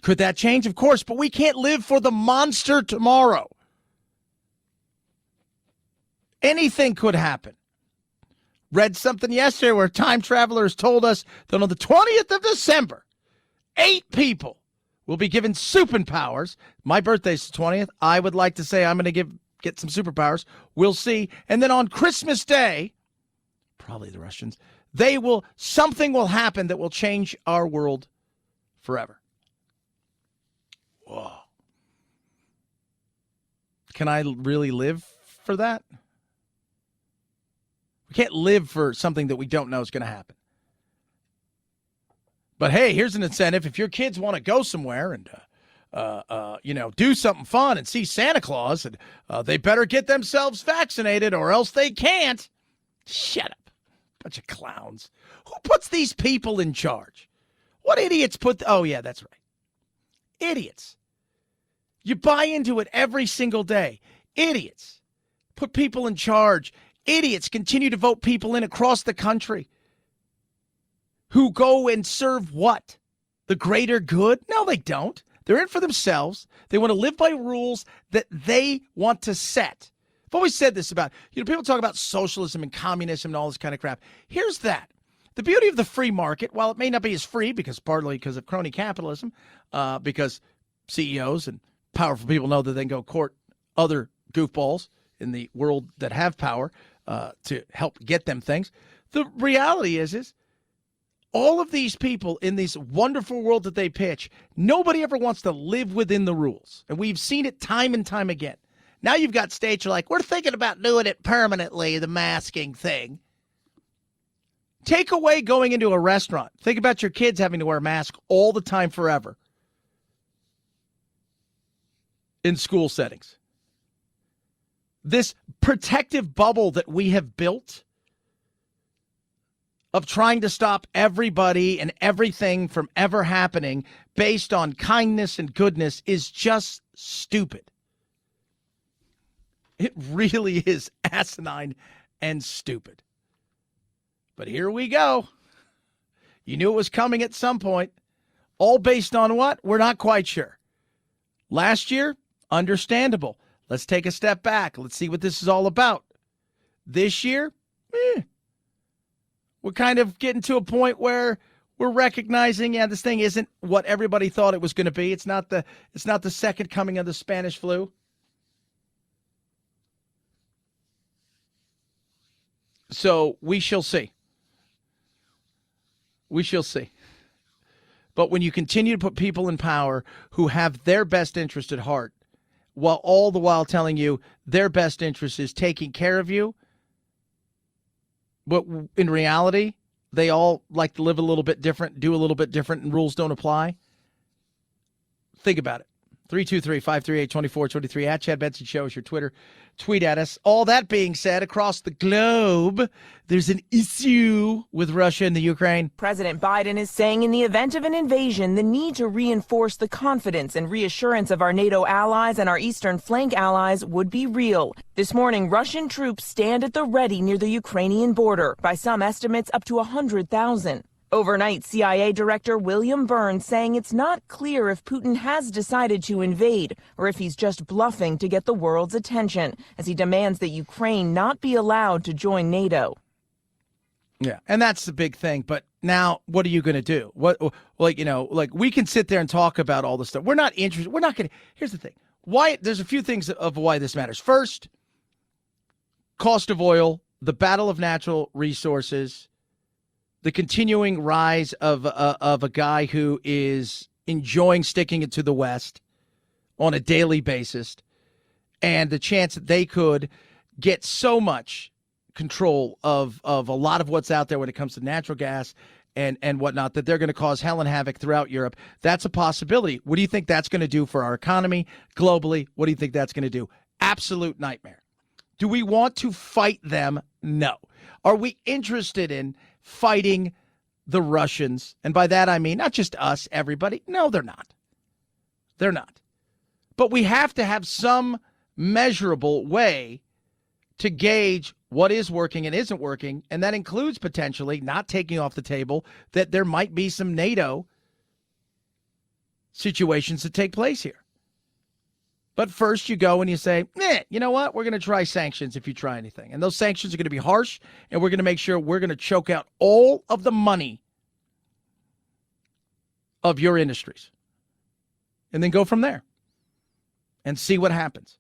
Speaker 2: Could that change? Of course, but we can't live for the monster tomorrow. Anything could happen. Read something yesterday where time travelers told us that on the 20th of December, 8 people will be given superpowers. My birthday's the 20th. I would like to say I'm going to get some superpowers. We'll see. And then on Christmas Day, probably the Russians, something will happen that will change our world forever. Whoa. Can I really live for that? We can't live for something that we don't know is going to happen. But hey, here's an incentive. If your kids want to go somewhere and, do something fun and see Santa Claus, and they better get themselves vaccinated or else they can't. Shut up. Bunch of clowns. Who puts these people in charge? What idiots oh, yeah, that's right. Idiots. You buy into it every single day. Idiots. Put people in charge. Idiots continue to vote people in across the country who go and serve what? The greater good? No, they don't. They're in for themselves. They want to live by rules that they want to set. I've always said this about, people talk about socialism and communism and all this kind of crap. Here's that. The beauty of the free market, while it may not be as free partly because of crony capitalism, because CEOs and powerful people know that they can go court other goofballs in the world that have power to help get them things. The reality is all of these people in this wonderful world that they pitch, nobody ever wants to live within the rules. And we've seen it time and time again. Now you've got states who are like, we're thinking about doing it permanently, the masking thing. Take away going into a restaurant. Think about your kids having to wear a mask all the time forever in school settings. This protective bubble that we have built of trying to stop everybody and everything from ever happening based on kindness and goodness is just stupid. It really is asinine and stupid. But here we go. You knew it was coming at some point. All based on what? We're not quite sure. Last year, understandable. Let's take a step back. Let's see what this is all about. This year, we're kind of getting to a point where we're recognizing, this thing isn't what everybody thought it was going to be. It's not the second coming of the Spanish flu. So we shall see. We shall see. But when you continue to put people in power who have their best interest at heart, while all the while telling you their best interest is taking care of you, but in reality, they all like to live a little bit different, do a little bit different, and rules don't apply. Think about it. 323-538-2423 at Chad Benson Show is your Twitter. Tweet at us. All that being said, across the globe, there's an issue with Russia and the Ukraine.
Speaker 5: President Biden is saying in the event of an invasion, the need to reinforce the confidence and reassurance of our NATO allies and our eastern flank allies would be real. This morning, Russian troops stand at the ready near the Ukrainian border, by some estimates up to 100,000. Overnight, CIA Director William Burns saying it's not clear if Putin has decided to invade or if he's just bluffing to get the world's attention, as he demands that Ukraine not be allowed to join NATO.
Speaker 2: Yeah, and that's the big thing. But now, what are you going to do? We can sit there and talk about all this stuff. We're not interested. We're not going to. Here's the thing. There's a few things of why this matters. First, cost of oil, the battle of natural resources, the continuing rise of a guy who is enjoying sticking it to the West on a daily basis, and the chance that they could get so much control of a lot of what's out there when it comes to natural gas and whatnot, that they're going to cause hell and havoc throughout Europe. That's a possibility. What do you think that's going to do for our economy globally? What do you think that's going to do? Absolute nightmare. Do we want to fight them? No. Are we interested in fighting the Russians? And by that, I mean not just us, everybody. No, they're not. They're not. But we have to have some measurable way to gauge what is working and isn't working. And that includes potentially not taking off the table that there might be some NATO situations that take place here. But first you go and you say, you know what? We're going to try sanctions if you try anything. And those sanctions are going to be harsh, and we're going to make sure we're going to choke out all of the money of your industries. And then go from there and see what happens.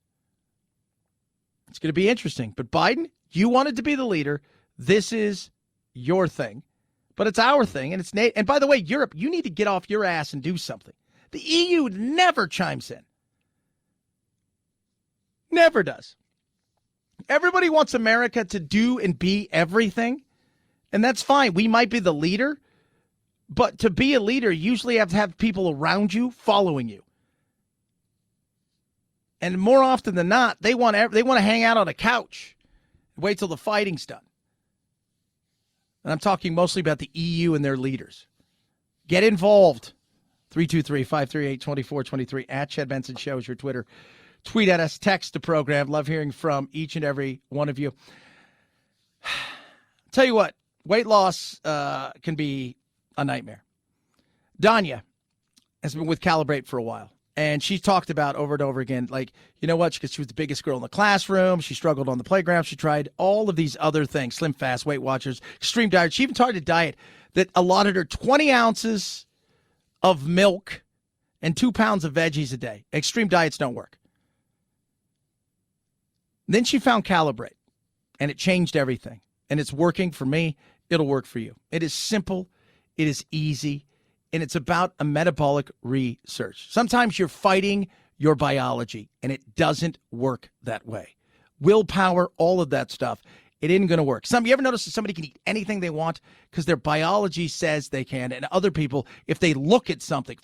Speaker 2: It's going to be interesting. But Biden, you wanted to be the leader. This is your thing. But it's our thing, and it's NATO. And by the way, Europe, you need to get off your ass and do something. The EU never chimes in. Never does. Everybody wants America to do and be everything, and that's fine. We might be the leader, but to be a leader, you usually have to have people around you following you. And more often than not, they want to hang out on a couch and wait till the fighting's done. And I'm talking mostly about the EU and their leaders. Get involved. 323-538-2423 at Chad Benson Show is your Twitter. Tweet at us, text the program. Love hearing from each and every one of you. Tell you what, weight loss can be a nightmare. Danya has been with Calibrate for a while, and she talked about over and over again, you know what, because she was the biggest girl in the classroom. She struggled on the playground. She tried all of these other things, Slim Fast, Weight Watchers, extreme diet. She even started a diet that allotted her 20 ounces of milk and 2 pounds of veggies a day. Extreme diets don't work. Then she found Calibrate, and it changed everything. And it's working for me. It'll work for you. It is simple. It is easy. And it's about a metabolic research. Sometimes you're fighting your biology, and it doesn't work that way. Willpower, all of that stuff, it isn't going to work. You ever notice that somebody can eat anything they want because their biology says they can, and other people, if they look at something,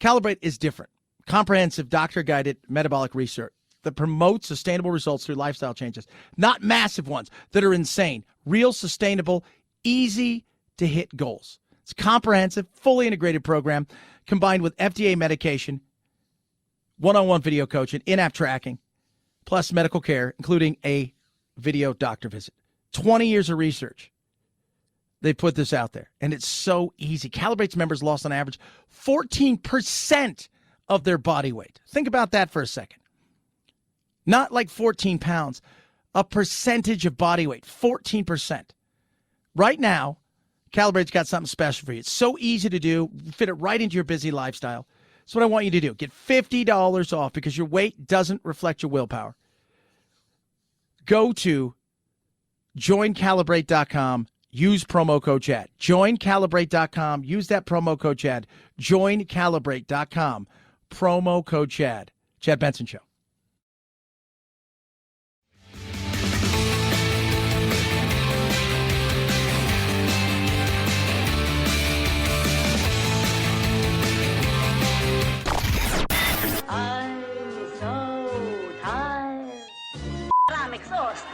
Speaker 2: Calibrate is different. Comprehensive doctor-guided metabolic research that promotes sustainable results through lifestyle changes, not massive ones that are insane. Real, sustainable, easy-to-hit goals. It's a comprehensive, fully integrated program combined with FDA medication, one-on-one video coaching, in-app tracking, plus medical care, including a video doctor visit. 20 years of research. They put this out there, and it's so easy. Calibrate's members lost on average 14% of their body weight. Think about that for a second. Not like 14 pounds, a percentage of body weight, 14%. Right now, Calibrate's got something special for you. It's so easy to do, fit it right into your busy lifestyle. That's what I want you to do. Get $50 off because your weight doesn't reflect your willpower. Go to joincalibrate.com. Use promo code CHAD. JoinCalibrate.com. Use that promo code CHAD. JoinCalibrate.com. Promo code CHAD. Chad Benson Show.
Speaker 6: I'm so tired. I'm exhausted.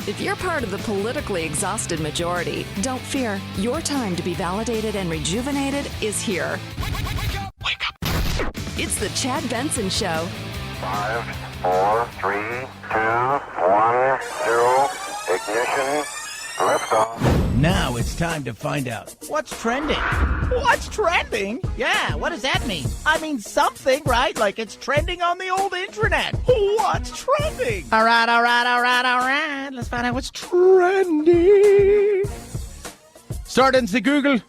Speaker 7: If you're part of the politically exhausted majority, don't fear. Your time to be validated and rejuvenated is here. Wake up. It's the Chad Benson Show.
Speaker 8: 5, 4, 3, 2, 1, 0, ignition, liftoff.
Speaker 2: Now it's time to find out what's trending. What's trending? Yeah, what does that mean? I mean something, right? Like it's trending on the old internet. What's trending? All right. Let's find out what's trending. Start into Google.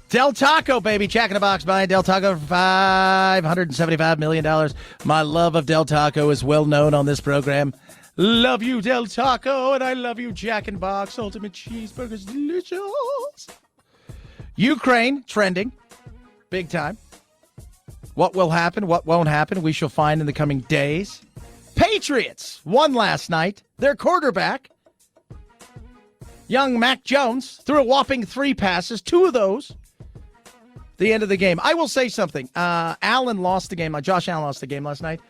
Speaker 2: Del Taco, baby. Jack in the Box buying Del Taco for $575 million. My love of Del Taco is well known on this program. Love you, Del Taco, and I love you, Jack in the Box. Ultimate cheeseburgers, delicious. Ukraine, trending. Big time. What will happen, what won't happen, we shall find in the coming days. Patriots won last night. Their quarterback, young Mac Jones, threw a whopping 3 passes, 2 of those. The end of the game. I will say something. Allen lost the game. Josh Allen lost the game last night.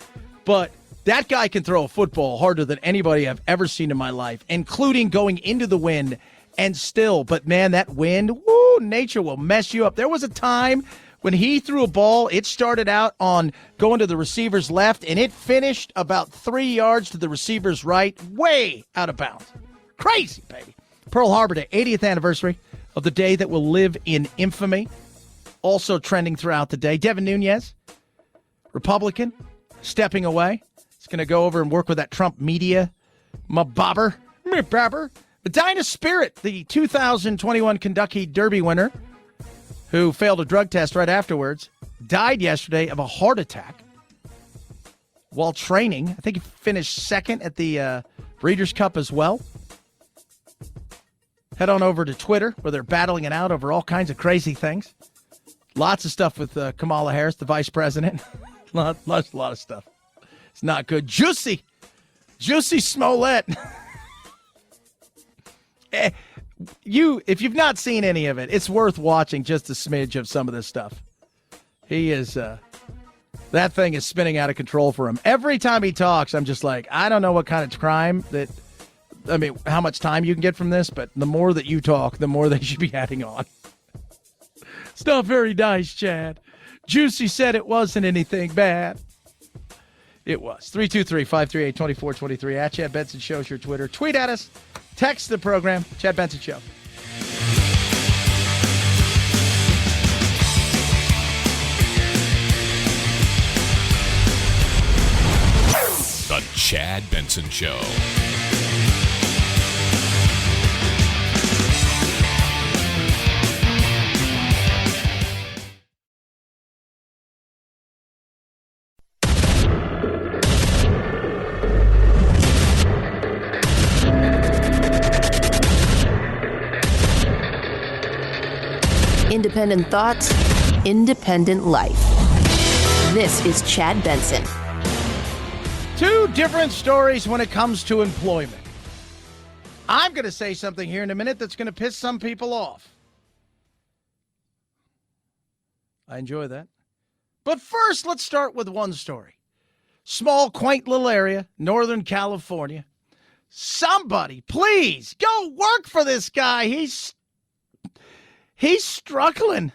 Speaker 2: But that guy can throw a football harder than anybody I've ever seen in my life, including going into the wind and still. But, man, that wind, woo, nature will mess you up. There was a time when he threw a ball, it started out on going to the receiver's left, and it finished about 3 yards to the receiver's right, way out of bounds. Crazy, baby. Pearl Harbor Day, 80th anniversary of the day that will live in infamy. Also trending throughout the day. Devin Nunes, Republican, stepping away. He's going to go over and work with that Trump media mabobber. Medina Spirit, the 2021 Kentucky Derby winner, who failed a drug test right afterwards, died yesterday of a heart attack while training. I think he finished second at the Breeders' Cup as well. Head on over to Twitter, where they're battling it out over all kinds of crazy things. Lots of stuff with Kamala Harris, the vice president. lot of stuff. It's not good. Juicy Smollett. If you've not seen any of it, it's worth watching just a smidge of some of this stuff. He is, that thing is spinning out of control for him. Every time he talks, I'm just like, I don't know what kind of crime how much time you can get from this, but the more that you talk, the more they should be adding on. It's not very nice, Chad. Juicy said it wasn't anything bad. It was. 323-538-2423. At Chad Benson Show is your Twitter. Tweet at us. Text the program. Chad Benson Show.
Speaker 12: The Chad Benson Show.
Speaker 1: Independent thoughts, independent life. This is Chad Benson.
Speaker 2: Two different stories when it comes to employment. I'm going to say something here in a minute that's going to piss some people off. I enjoy that. But first, let's start with one story. Small, quaint little area, Northern California. Somebody, please, go work for this guy. He's struggling.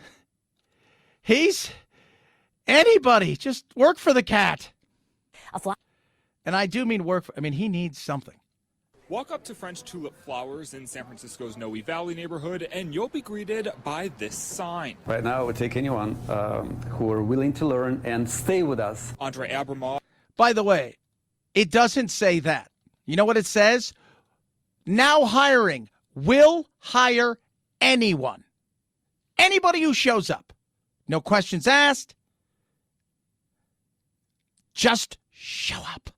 Speaker 2: Anybody, just work for the cat. And I do mean he needs something.
Speaker 9: Walk up to French tulip flowers in San Francisco's Noe Valley neighborhood, and you'll be greeted by this sign.
Speaker 10: Right now, we take anyone who are willing to learn and stay with us.
Speaker 9: Andre Abramov.
Speaker 2: By the way, it doesn't say that. You know what it says? Now hiring. Will hire anyone. Anybody who shows up. No questions asked. Just show up.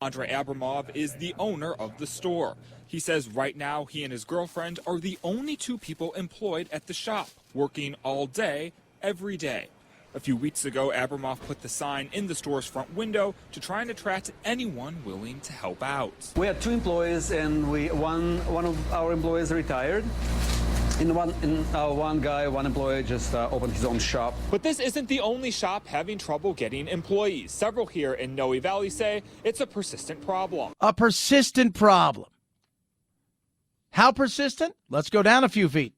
Speaker 9: Andre Abramov is the owner of the store. He says right now he and his girlfriend are the only two people employed at the shop, working all day, every day. A few weeks ago, Abramov put the sign in the store's front window to try and attract anyone willing to help out.
Speaker 10: We had two employees, and one of our employees retired. One employee just opened his own shop.
Speaker 9: But this isn't the only shop having trouble getting employees. Several here in Noe Valley say it's a persistent problem.
Speaker 2: A persistent problem. How persistent? Let's go down a few feet.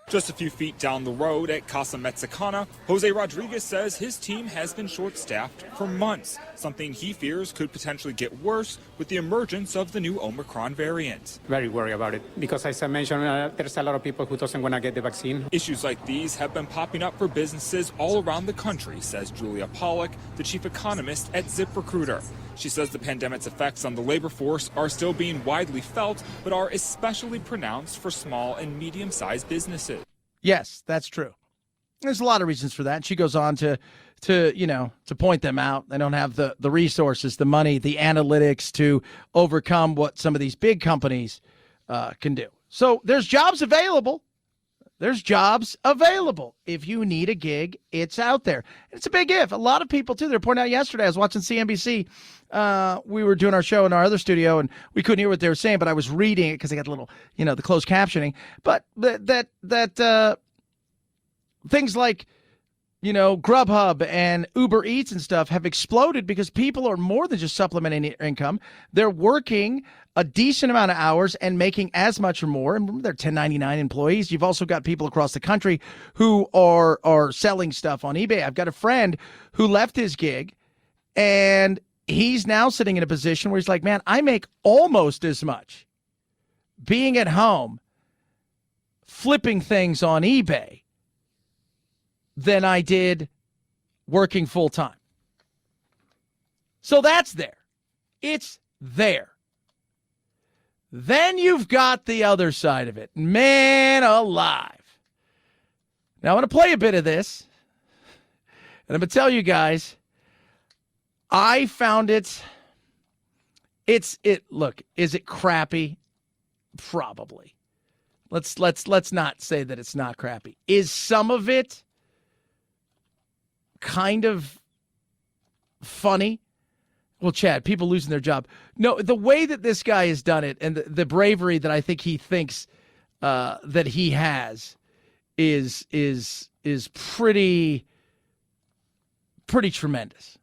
Speaker 9: Just a few feet down the road at Casa Mexicana, Jose Rodriguez says his team has been short-staffed for months, something he fears could potentially get worse with the emergence of the new Omicron variant.
Speaker 11: Very worried about it because, as I mentioned, there's a lot of people who doesn't want to get the vaccine.
Speaker 9: Issues like these have been popping up for businesses all around the country, says Julia Pollack, the chief economist at ZipRecruiter. She says the pandemic's effects on the labor force are still being widely felt, but are especially pronounced for small and medium-sized businesses.
Speaker 2: Yes, that's true. There's a lot of reasons for that. She goes on to point them out. They don't have the resources, the money, the analytics to overcome what some of these big companies can do. So there's jobs available. There's jobs available. If you need a gig, it's out there. It's a big if. A lot of people, too, they're pointing out yesterday. I was watching CNBC. We were doing our show in our other studio, and we couldn't hear what they were saying, but I was reading it because I got a little, the closed captioning. But that things like, Grubhub and Uber Eats and stuff have exploded because people are more than just supplementing their income. They're working a decent amount of hours and making as much or more. And they're 1099 employees. You've also got people across the country who are selling stuff on eBay. I've got a friend who left his gig, and he's now sitting in a position where he's like, man, I make almost as much being at home flipping things on eBay than I did working full time. So that's there. It's there. Then you've got the other side of it. Man alive. Now I'm going to play a bit of this. And I'm going to tell you guys, I found it. Look, is it crappy? Probably. Let's not say that it's not crappy. Is some of it kind of funny? Well, Chad, people losing their job. No, the way that this guy has done it and the bravery that I think he thinks that he has is pretty tremendous.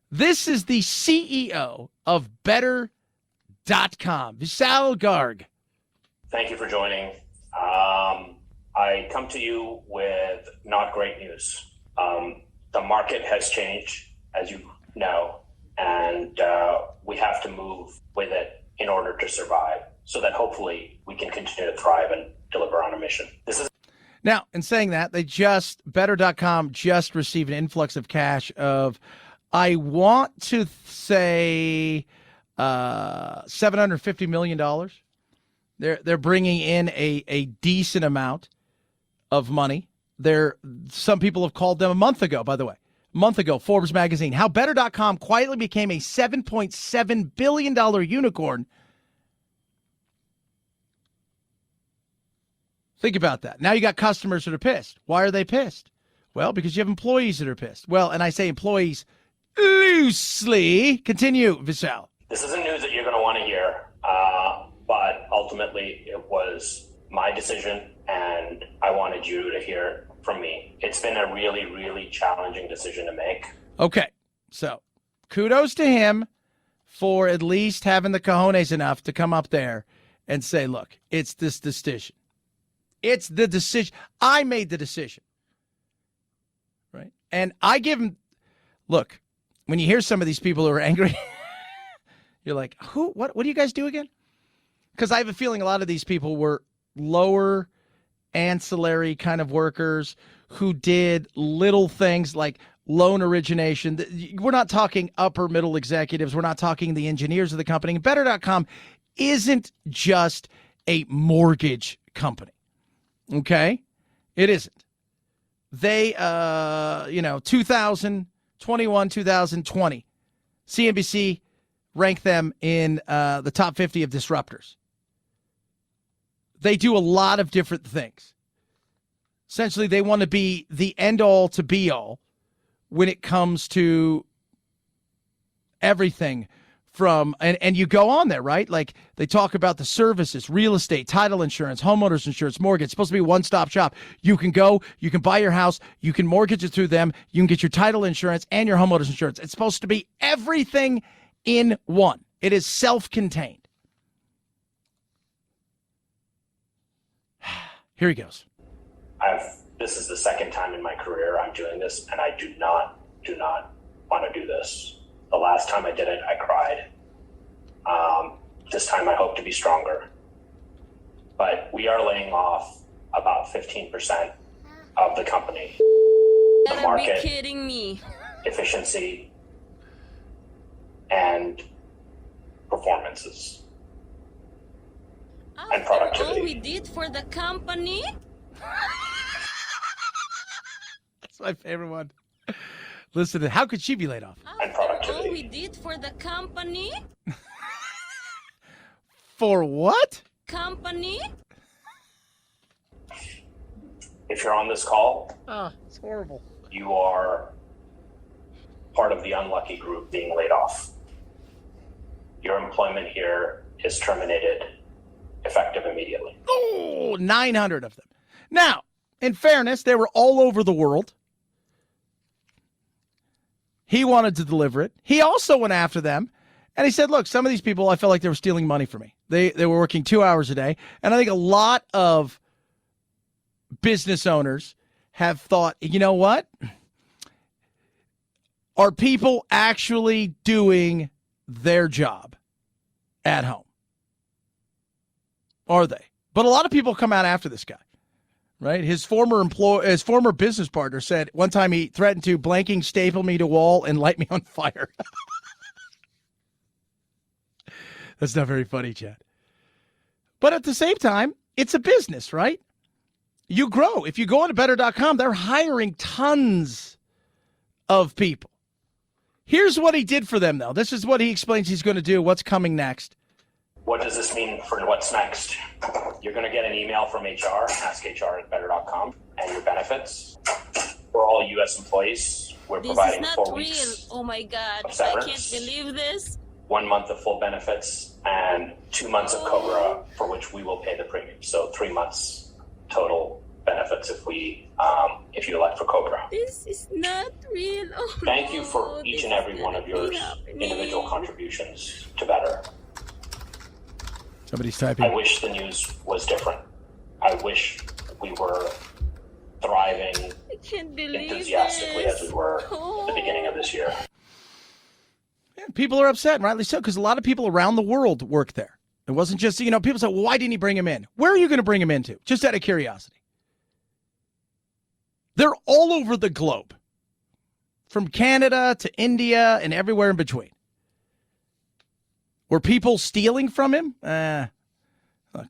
Speaker 2: This is the CEO of Better.com, Vishal Garg.
Speaker 13: Thank you for joining. I come to you with not great news. The market has changed, as you know, and we have to move with it in order to survive so that hopefully we can continue to thrive and deliver on a mission.
Speaker 2: Now, in saying that, Better.com just received an influx of cash of, I want to say, $750 million. They're bringing in a decent amount of money. Some people have called them a month ago, by the way. A month ago, Forbes magazine, how Better.com quietly became a $7.7 billion unicorn. Think about that. Now you got customers that are pissed. Why are they pissed? Well, because you have employees that are pissed. Well, and I say employees loosely. Continue, Vishal.
Speaker 13: This isn't news that you're going to want to hear, but ultimately it was my decision, and I wanted you to hear from me. It's been a really, really challenging decision to make.
Speaker 2: Okay, so kudos to him for at least having the cojones enough to come up there and say, look, it's this decision. It's the decision. I made the decision. Right? And I give him, look, when you hear some of these people who are angry, you're like, who? What do you guys do again? Because I have a feeling a lot of these people were lower ancillary kind of workers who did little things like loan origination. We're not talking upper middle executives. We're not talking the engineers of the company. And Better.com isn't just a mortgage company. Okay? It isn't. They, 2021, 2020, CNBC ranked them in the top 50 of disruptors. They do a lot of different things. Essentially, they want to be the end-all to be-all when it comes to everything from, and you go on there, right? Like they talk about the services, real estate, title insurance, homeowners insurance, mortgage. It's supposed to be a one-stop shop. You can go, you can buy your house, you can mortgage it through them, you can get your title insurance and your homeowners insurance. It's supposed to be everything in one. It is self-contained. Here he goes.
Speaker 13: This is the second time in my career I'm doing this, and I do not want to do this. The last time I did it, I cried. This time I hope to be stronger. But we are laying off about 15% of the company. The market,
Speaker 14: be kidding me.
Speaker 13: Efficiency, and performances. And productivity.
Speaker 14: All we did for the company?
Speaker 2: That's my favorite one. Listen, how could she be laid off?
Speaker 13: And productivity.
Speaker 14: All we did for the company?
Speaker 2: For what?
Speaker 14: Company?
Speaker 13: If you're on this call,
Speaker 2: it's horrible.
Speaker 13: You are part of the unlucky group being laid off. Your employment here is terminated effective immediately.
Speaker 2: Oh, 900 of them. Now, in fairness, they were all over the world. He wanted to deliver it. He also went after them, and he said, look, some of these people, I felt like they were stealing money from me. They were working 2 hours a day, and I think a lot of business owners have thought, you know what? Are people actually doing their job at home? Are they? But a lot of people come out after this guy, right? His former business partner said one time he threatened to blanking staple me to wall and light me on fire. That's not very funny, Chad. But at the same time, it's a business, right? You grow. If you go on to Better.com, they're hiring tons of people. Here's what he did for them, though. This is what he explains he's going to do. What's coming next?
Speaker 13: What does this mean for what's next? You're going to get an email from HR, askhr@better.com, and your benefits. For all U.S. employees, we're providing 4 weeks.
Speaker 14: This is not real. Oh my God, I can't believe this.
Speaker 13: 1 month of full benefits and 2 months of COBRA, for which we will pay the premium. So 3 months total benefits if you elect for COBRA.
Speaker 14: This is not real. Oh,
Speaker 13: Thank you for each and every one of your individual contributions to Better.
Speaker 2: Somebody's typing.
Speaker 13: I wish the news was different. I wish we were thriving enthusiastically as we were at the beginning of this year.
Speaker 2: Yeah, people are upset, and rightly so, because a lot of people around the world work there. It wasn't just, people say, well, why didn't he bring him in? Where are you going to bring him into? Just out of curiosity. They're all over the globe, from Canada to India and everywhere in between. Were people stealing from him?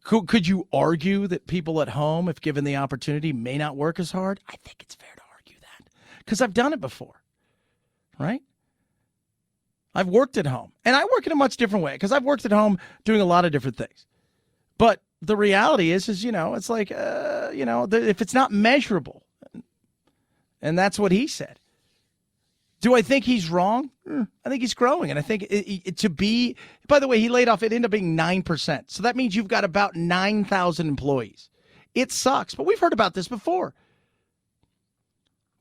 Speaker 2: Could you argue that people at home, if given the opportunity, may not work as hard? I think it's fair to argue that because I've done it before, right? I've worked at home, and I work in a much different way because I've worked at home doing a lot of different things. But the reality is it's like, if it's not measurable, And that's what he said. Do I think he's wrong? I think he's growing. And I think by the way, he laid off, it ended up being 9%. So that means you've got about 9,000 employees. It sucks, but we've heard about this before.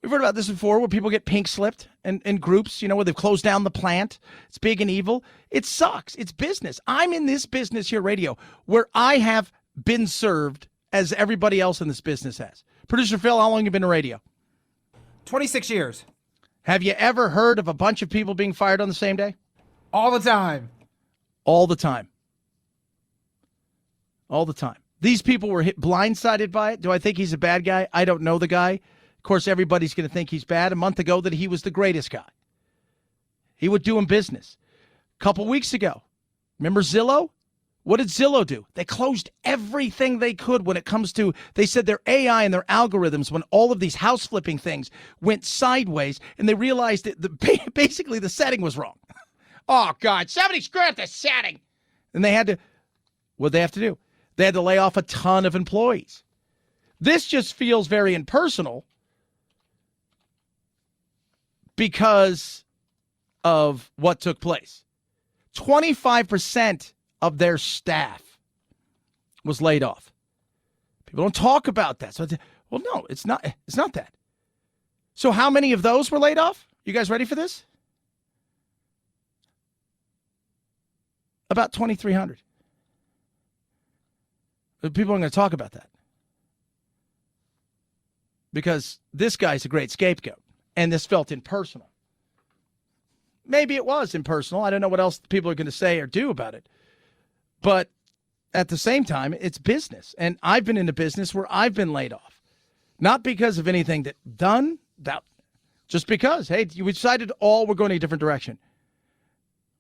Speaker 2: We've heard about this before where people get pink slipped in groups, where they've closed down the plant. It's big and evil. It sucks. It's business. I'm in this business here, radio, where I have been served as everybody else in this business has. Producer Phil, how long have you been in radio?
Speaker 15: 26 years.
Speaker 2: Have you ever heard of a bunch of people being fired on the same day?
Speaker 15: All the time.
Speaker 2: All the time. All the time. These people were blindsided by it. Do I think he's a bad guy? I don't know the guy. Of course, everybody's going to think he's bad. A month ago that he was the greatest guy. He would do him business. A couple weeks ago, remember Zillow? What did Zillow do? They closed everything they could when it comes to, they said their AI and their algorithms, when all of these house flipping things went sideways, and they realized that basically the setting was wrong. Oh, God, somebody screwed up the setting. And they had to, what'd they have to do? They had to lay off a ton of employees. This just feels very impersonal because of what took place. 25% of their staff was laid off. People don't talk about that. So, well, no, it's not that. So how many of those were laid off? You guys ready for this? About 2,300. People aren't going to talk about that because this guy's a great scapegoat, and this felt impersonal. Maybe it was impersonal. I don't know what else people are going to say or do about it. But at the same time, it's business. And I've been in a business where I've been laid off. Not because of anything just because, hey, we decided we're going in a different direction.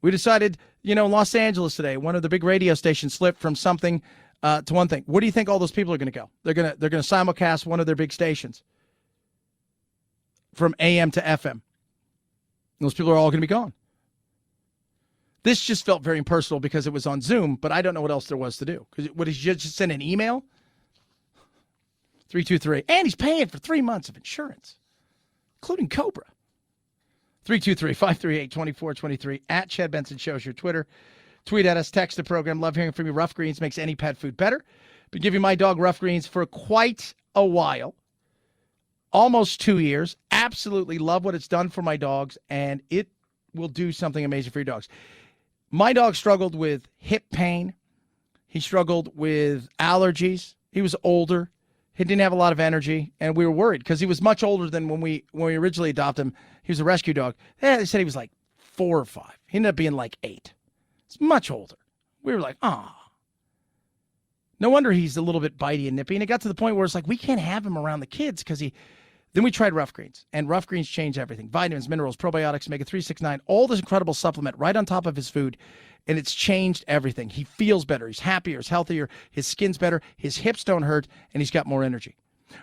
Speaker 2: We decided, in Los Angeles today, one of the big radio stations slipped from something to one thing. Where do you think all those people are going to go? They're going to simulcast one of their big stations from AM to FM. Those people are all going to be gone. This just felt very impersonal because it was on Zoom, but I don't know what else there was to do. Because would he just send an email? 323. And he's paying for 3 months of insurance, including Cobra. 323-538-2423. At Chad Benson Show is your Twitter. Tweet at us, text the program. Love hearing from you. Rough Greens makes any pet food better. Been giving my dog Rough Greens for quite a while. Almost 2 years. Absolutely love what it's done for my dogs, and it will do something amazing for your dogs. My dog struggled with hip pain. He struggled with allergies. He was older. He didn't have a lot of energy, and we were worried because he was much older than when we originally adopted him. He was a rescue dog. They said he was like 4 or 5. He ended up being like 8. It's much older. We were like, no wonder he's a little bit bitey and nippy. And it got to the point where it's like, we can't have him around the kids because Then we tried Rough Greens, and Rough Greens changed everything. Vitamins, minerals, probiotics, omega-3, 6, 9, all this incredible supplement right on top of his food, and it's changed everything. He feels better. He's happier. He's healthier. His skin's better. His hips don't hurt, and he's got more energy.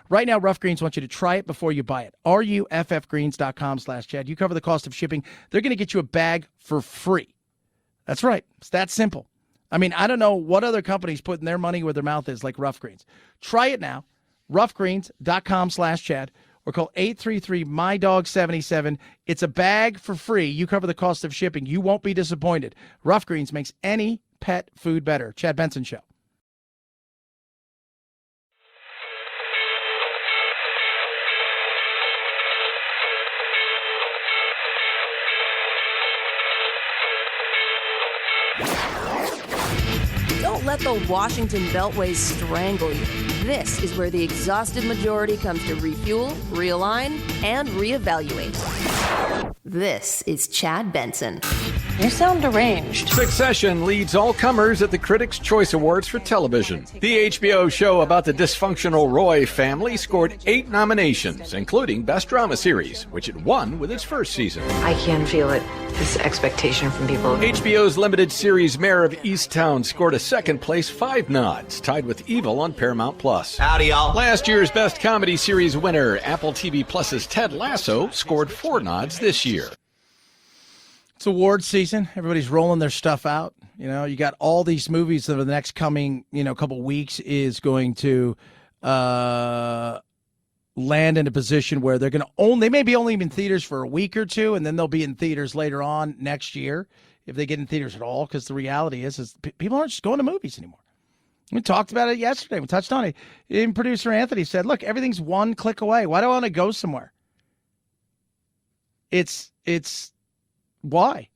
Speaker 2: Right now, Rough Greens wants you to try it before you buy it. RUFFgreens.com/Chad. You cover the cost of shipping. They're going to get you a bag for free. That's right. It's that simple. I mean, I don't know what other company's putting their money where their mouth is like Rough Greens. Try it now. RoughGreens.com/Chad. Or call 833-MyDog77. It's a bag for free. You cover the cost of shipping. You won't be disappointed. Rough Greens makes any pet food better. Chad Benson Show.
Speaker 1: Don't let the Washington Beltway strangle you. This is where the exhausted majority comes to refuel, realign, and reevaluate. This is Chad Benson.
Speaker 16: You sound deranged.
Speaker 17: Succession leads all comers at the Critics' Choice Awards for television. The HBO show about the dysfunctional Roy family scored 8 nominations, including Best Drama Series, which it won with its first season.
Speaker 16: I can feel it. This expectation from people.
Speaker 17: HBO's limited series Mayor of Easttown scored a second-place 5 nods, tied with Evil on Paramount+.
Speaker 18: Howdy, y'all.
Speaker 17: Last year's Best Comedy Series winner, Apple TV Plus's Ted Lasso, scored 4 nods this year.
Speaker 2: It's award season. Everybody's rolling their stuff out. You know, you got all these movies that over the next coming, couple weeks is going to land in a position where they're going to they may be only in theaters for a week or two, and then they'll be in theaters later on next year if they get in theaters at all, because the reality is people aren't just going to movies anymore. We talked about it yesterday. We touched on it. And producer Anthony said, look, everything's one click away. Why do I want to go somewhere? It's why?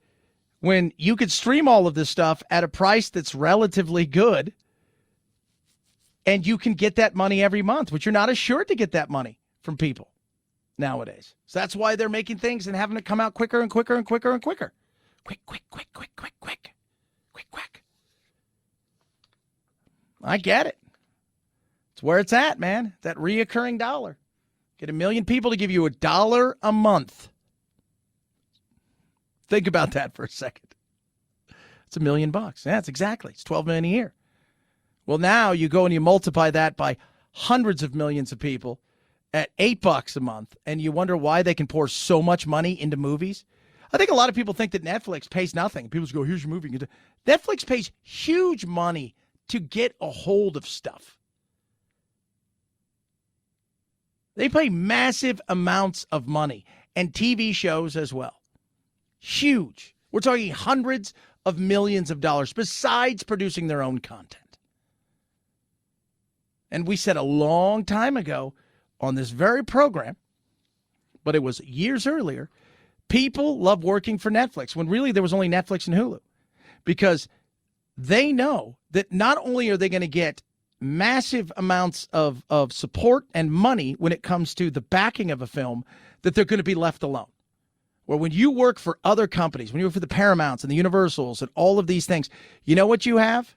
Speaker 2: When you could stream all of this stuff at a price that's relatively good, and you can get that money every month, but you're not assured to get that money from people nowadays. So that's why they're making things and having it come out quicker and quicker and quicker and quicker. Quick, quick, quick, quick, quick, quick. Quick, quick. I get it. It's where it's at, man. That reoccurring dollar. Get 1 million people to give you $1 a month. Think about that for a second. It's $1 million. Yeah, that's exactly. It's $12 million a year. Well, now you go and you multiply that by hundreds of millions of people at $8 a month, and you wonder why they can pour so much money into movies. I think a lot of people think that Netflix pays nothing. People just go, here's your movie. Netflix pays huge money to get a hold of stuff. They pay massive amounts of money, and TV shows as well. Huge. We're talking hundreds of millions of dollars besides producing their own content. And we said a long time ago on this very program, but it was years earlier, people love working for Netflix when really there was only Netflix and Hulu, because they know that not only are they going to get massive amounts of support and money when it comes to the backing of a film, that they're going to be left alone. Where when you work for other companies, when you work for the Paramounts and the Universals and all of these things, you know what you have?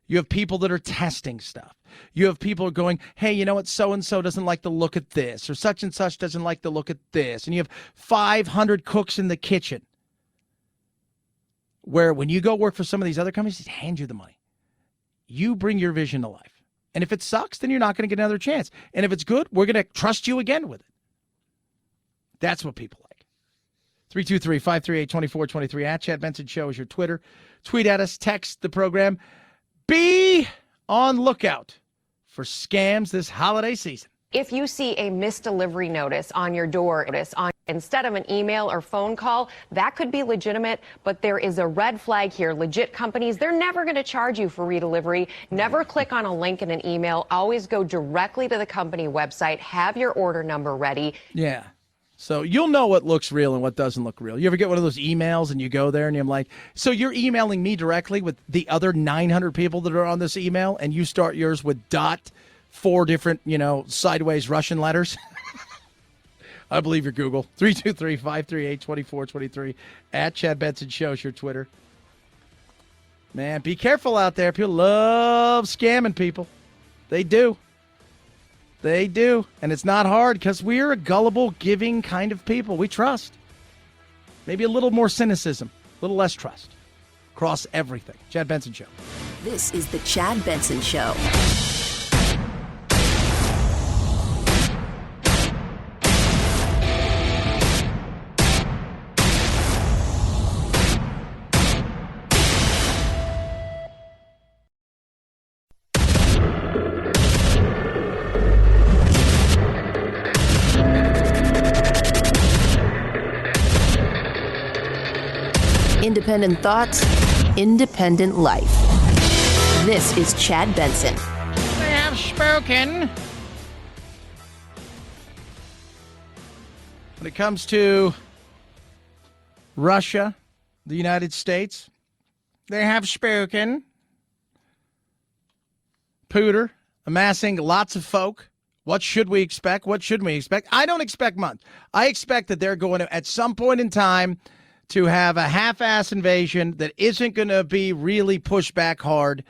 Speaker 2: You have people that are testing stuff. You have people going, hey, you know what? So-and-so doesn't like the look at this, or such and such doesn't like the look at this. And you have 500 cooks in the kitchen. Where when you go work for some of these other companies, they hand you the money. You bring your vision to life. And if it sucks, then you're not going to get another chance. And if it's good, we're going to trust you again with it. That's what people like. 323-538-2423 at Chad Benson Show is your Twitter. Tweet at us, text the program. Be on lookout for scams this holiday season.
Speaker 18: If you see a missed delivery notice on your door, instead of an email or phone call, that could be legitimate, but there is a red flag here. Legit companies, they're never going to charge you for redelivery. Never click on a link in an email. Always go directly to the company website. Have your order number ready.
Speaker 2: Yeah. So you'll know what looks real and what doesn't look real. You ever get one of those emails and you go there and you're like, so you're emailing me directly with the other 900 people that are on this email, and you start yours with .4 different, sideways Russian letters? I believe your Google. 323-538-2423 at Chad Benson Show is your Twitter. Man, be careful out there. People love scamming people. They do. They do. And it's not hard because we're a gullible, giving kind of people. We trust. Maybe a little more cynicism, a little less trust. Across everything. Chad Benson Show.
Speaker 1: This is the Chad Benson Show. Independent thoughts, independent life. This is Chad Benson.
Speaker 2: They have spoken. When it comes to Russia, the United States, they have spoken. Putin amassing lots of folk. What should we expect? What shouldn't we expect? I don't expect much. I expect that they're going to, at some point in time, to have a half-ass invasion that isn't going to be really pushed back hard,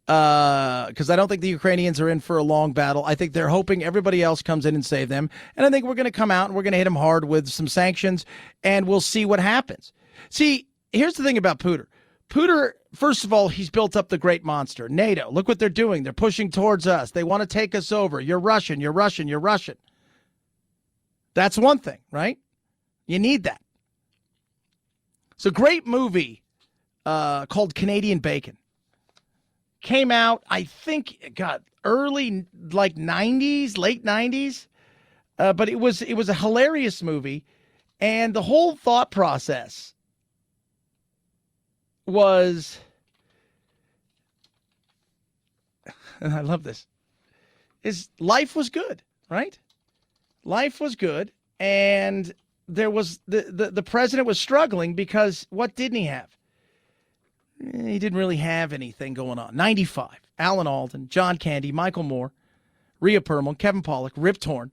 Speaker 2: because I don't think the Ukrainians are in for a long battle. I think they're hoping everybody else comes in and save them. And I think we're going to come out and we're going to hit them hard with some sanctions, and we'll see what happens. See, here's the thing about Putin. Putin, first of all, he's built up the great monster, NATO. Look what they're doing. They're pushing towards us. They want to take us over. You're Russian, you're Russian, you're Russian. That's one thing, right? You need that. It's a great movie called Canadian Bacon. Came out, I think, early, 90s, late 90s. But it was a hilarious movie, and the whole thought process was, and I love this, is life was good, right? Life was good, and there was the president was struggling because what didn't he have? He didn't really have anything going on. 95, Alan Alda, John Candy, Michael Moore, Rhea Perlman, Kevin Pollak, Rip Torn.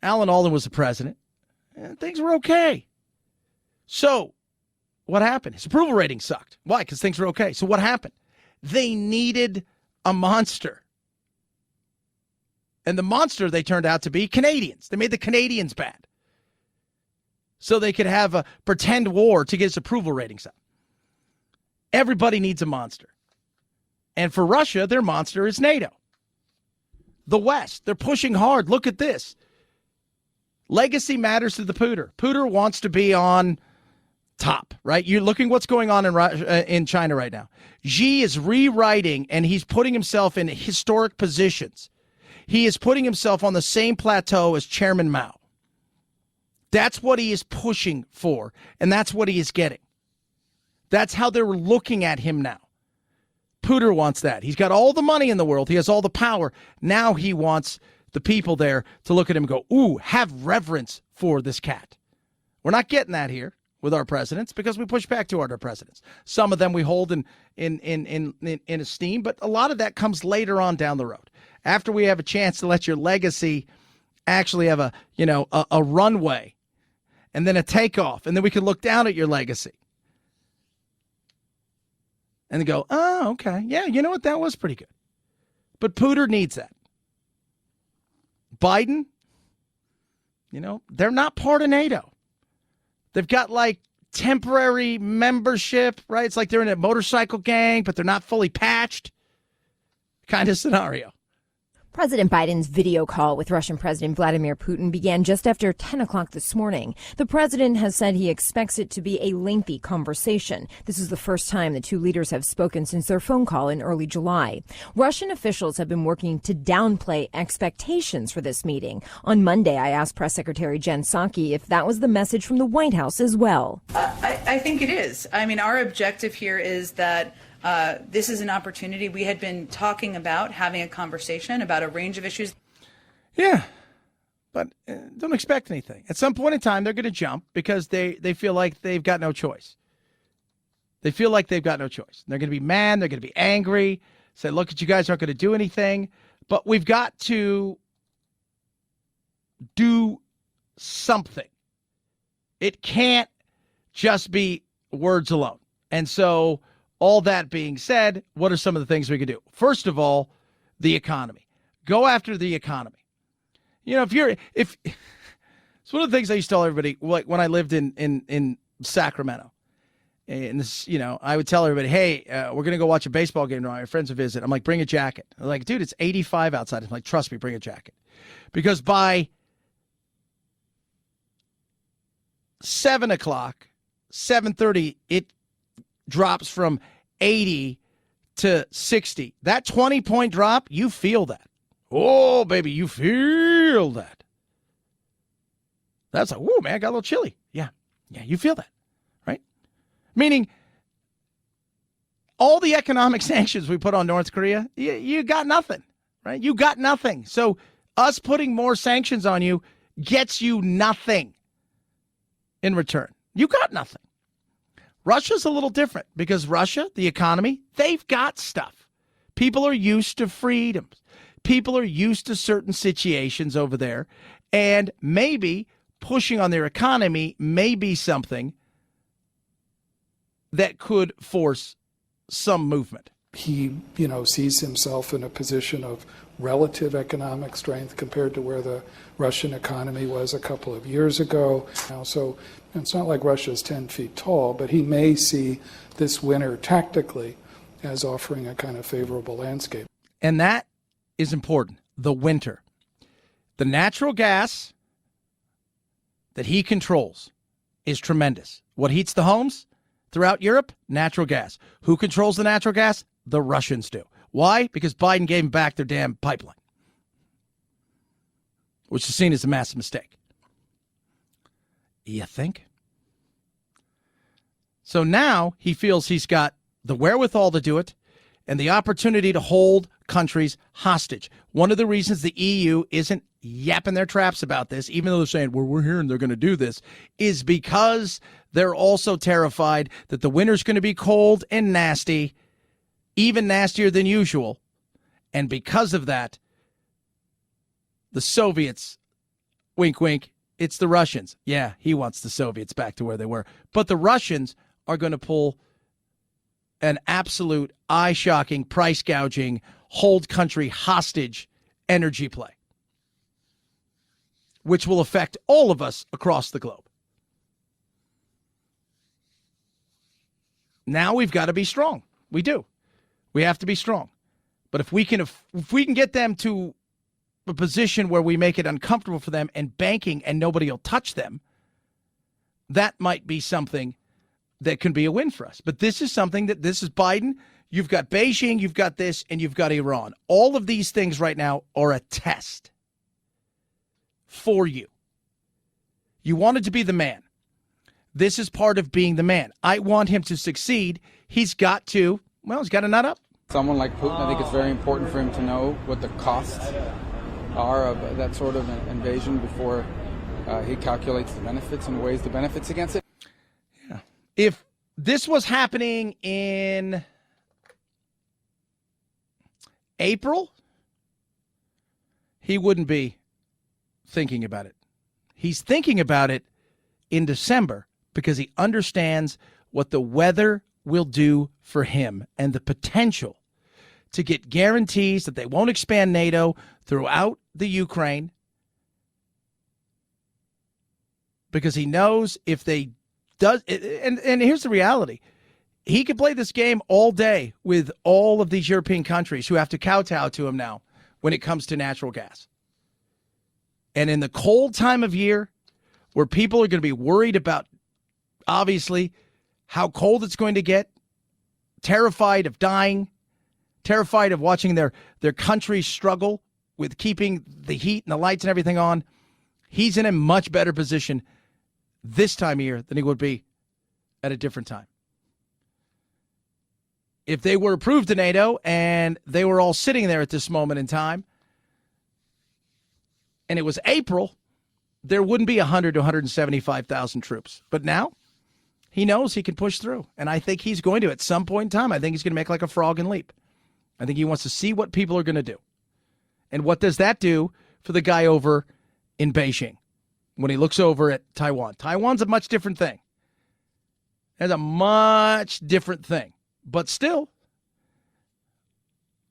Speaker 2: Alan Alda was the president, and things were okay. So what happened? His approval rating sucked. Why? Because things were okay. So what happened? They needed a monster. And the monster they turned out to be Canadians. They made the Canadians bad. So they could have a pretend war to get his approval ratings up. Everybody needs a monster. And for Russia, their monster is NATO. The West, they're pushing hard. Look at this. Legacy matters to the Putin. Putin wants to be on top, right? You're looking what's going on in China right now. Xi is rewriting, and he's putting himself in historic positions. He is putting himself on the same plateau as Chairman Mao. That's what he is pushing for, and that's what he is getting. That's how they're looking at him now. Putin wants that. He's got all the money in the world. He has all the power. Now he wants the people there to look at him and go, ooh, have reverence for this cat. We're not getting that here with our presidents because we push back toward our presidents. Some of them we hold in esteem, but a lot of that comes later on down the road. After we have a chance to let your legacy actually have a runway and then a takeoff, and then we can look down at your legacy and go, oh, okay. Yeah, you know what? That was pretty good. But Putin needs that. Biden, they're not part of NATO. They've got like temporary membership, right? It's like they're in a motorcycle gang, but they're not fully patched kind of scenario.
Speaker 3: President Biden's video call with Russian President Vladimir Putin began just after 10 o'clock this morning. The president has said he expects it to be a lengthy conversation. This is the first time the two leaders have spoken since their phone call in early July. Russian officials have been working to downplay expectations for this meeting. On Monday, I asked Press Secretary Jen Psaki if that was the message from the White House as well.
Speaker 19: I think it is. I mean, our objective here is that this is an opportunity. We had been talking about having a conversation about a range of issues.
Speaker 2: Yeah, but don't expect anything. At some point in time, they're going to jump because they feel like they've got no choice. They feel like they've got no choice. They're going to be mad. They're going to be angry. Say, look, you guys aren't going to do anything. But we've got to do something. It can't just be words alone. And so all that being said, what are some of the things we could do? First of all, the economy. Go after the economy. If it's one of the things I used to tell everybody, like when I lived in Sacramento. And this, I would tell everybody, hey, we're going to go watch a baseball game tomorrow. My friends will visit. I'm like, bring a jacket. They're like, dude, it's 85 outside. I'm like, trust me, bring a jacket. Because by 7 o'clock, 7:30, it drops from 80 to 60. That 20-point drop, you feel that. Oh, baby, you feel that. That's like, whoa, man, I got a little chilly. Yeah, you feel that, right? Meaning, all the economic sanctions we put on North Korea, you got nothing, right? You got nothing. So us putting more sanctions on you gets you nothing in return. You got nothing. Russia's a little different because Russia, the economy, they've got stuff. People are used to freedoms. People are used to certain situations over there. And maybe pushing on their economy may be something that could force some movement.
Speaker 20: He, sees himself in a position of relative economic strength compared to where the Russian economy was a couple of years ago. So it's not like Russia's 10 feet tall, but he may see this winter tactically as offering a kind of favorable landscape.
Speaker 2: And that is important, the winter. The natural gas that he controls is tremendous. What heats the homes throughout Europe? Natural gas. Who controls the natural gas? The Russians do. Why? Because Biden gave them back their damn pipeline. which is seen as a massive mistake. You think? So now he feels he's got the wherewithal to do it and the opportunity to hold countries hostage. One of the reasons the EU isn't yapping their traps about this, even though they're saying, well, we're here and they're going to do this, is because they're also terrified that the winter's going to be cold and nasty, even nastier than usual. And because of that, the Soviets, wink, wink, it's the Russians. Yeah, he wants the Soviets back to where they were. But the Russians are going to pull an absolute eye-shocking, price-gouging, hold country hostage energy play, which will affect all of us across the globe. Now we've got to be strong. We do. We have to be strong. But if we can get them to a position where we make it uncomfortable for them and banking and nobody will touch them, that might be something that can be a win for us. But this is something this is Biden. You've got Beijing, you've got this, and you've got Iran. All of these things right now are a test for you. You wanted to be the man. This is part of being the man. I want him to succeed. He's got to nut up.
Speaker 21: Someone like Putin, I think it's very important for him to know what the costs are of that sort of invasion before he calculates the benefits and weighs the benefits against it.
Speaker 2: Yeah. If this was happening in April, he wouldn't be thinking about it. He's thinking about it in December because he understands what the weather will do for him and the potential to get guarantees that they won't expand NATO throughout the Ukraine, because he knows if they does, and here's the reality. He could play this game all day with all of these European countries who have to kowtow to him now when it comes to natural gas. And in the cold time of year where people are going to be worried about, obviously, how cold it's going to get, terrified of dying, terrified of watching their country struggle with keeping the heat and the lights and everything on, he's in a much better position this time of year than he would be at a different time. If they were approved to NATO and they were all sitting there at this moment in time, and it was April, there wouldn't be 100 to 175,000 troops. But now he knows he can push through, and I think he's going to at some point in time. I think he's going to make like a frog and leap. I think he wants to see what people are going to do. And what does that do for the guy over in Beijing when he looks over at Taiwan? Taiwan's a much different thing. It's a much different thing. But still,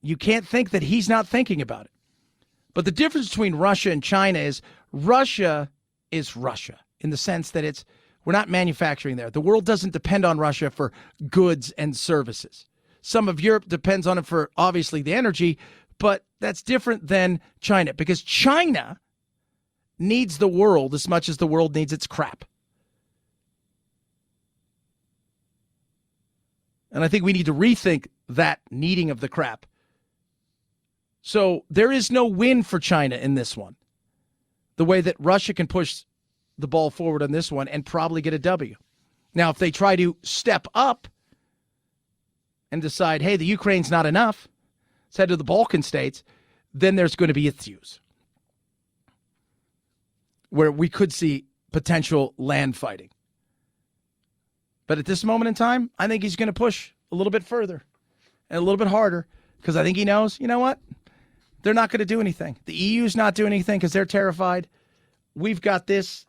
Speaker 2: you can't think that he's not thinking about it. But the difference between Russia and China is Russia in the sense that we're not manufacturing there. The world doesn't depend on Russia for goods and services. Some of Europe depends on it for, obviously, the energy, but that's different than China because China needs the world as much as the world needs its crap. And I think we need to rethink that needing of the crap. So there is no win for China in this one. The way that Russia can push the ball forward on this one and probably get a W. Now, if they try to step up and decide, hey, the Ukraine's not enough, let's head to the Balkan states, then there's going to be issues where we could see potential land fighting. But at this moment in time, I think he's going to push a little bit further and a little bit harder because I think he knows, you know what? They're not going to do anything. The EU's not doing anything because they're terrified. We've got this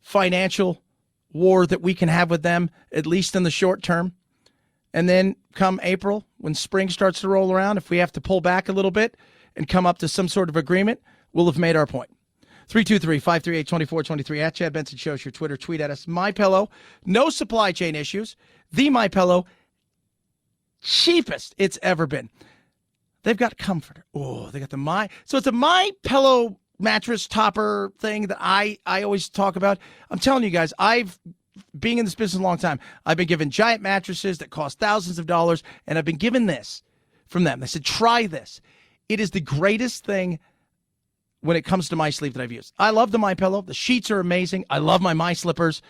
Speaker 2: financial war that we can have with them, at least in the short term. And then come April, when spring starts to roll around, if we have to pull back a little bit and come up to some sort of agreement, we'll have made our point. 323-538-2423 at Chad Benson Show is your Twitter. Tweet at us. MyPillow, no supply chain issues. The MyPillow, cheapest it's ever been. They've got comforter. Oh, they got the So it's a MyPillow mattress topper thing that I always talk about. I'm telling you guys, being in this business a long time, I've been given giant mattresses that cost thousands of dollars, and I've been given this from them. They said, try this. It is the greatest thing when it comes to my sleep that I've used. I love the MyPillow. The sheets are amazing. I love my slippers.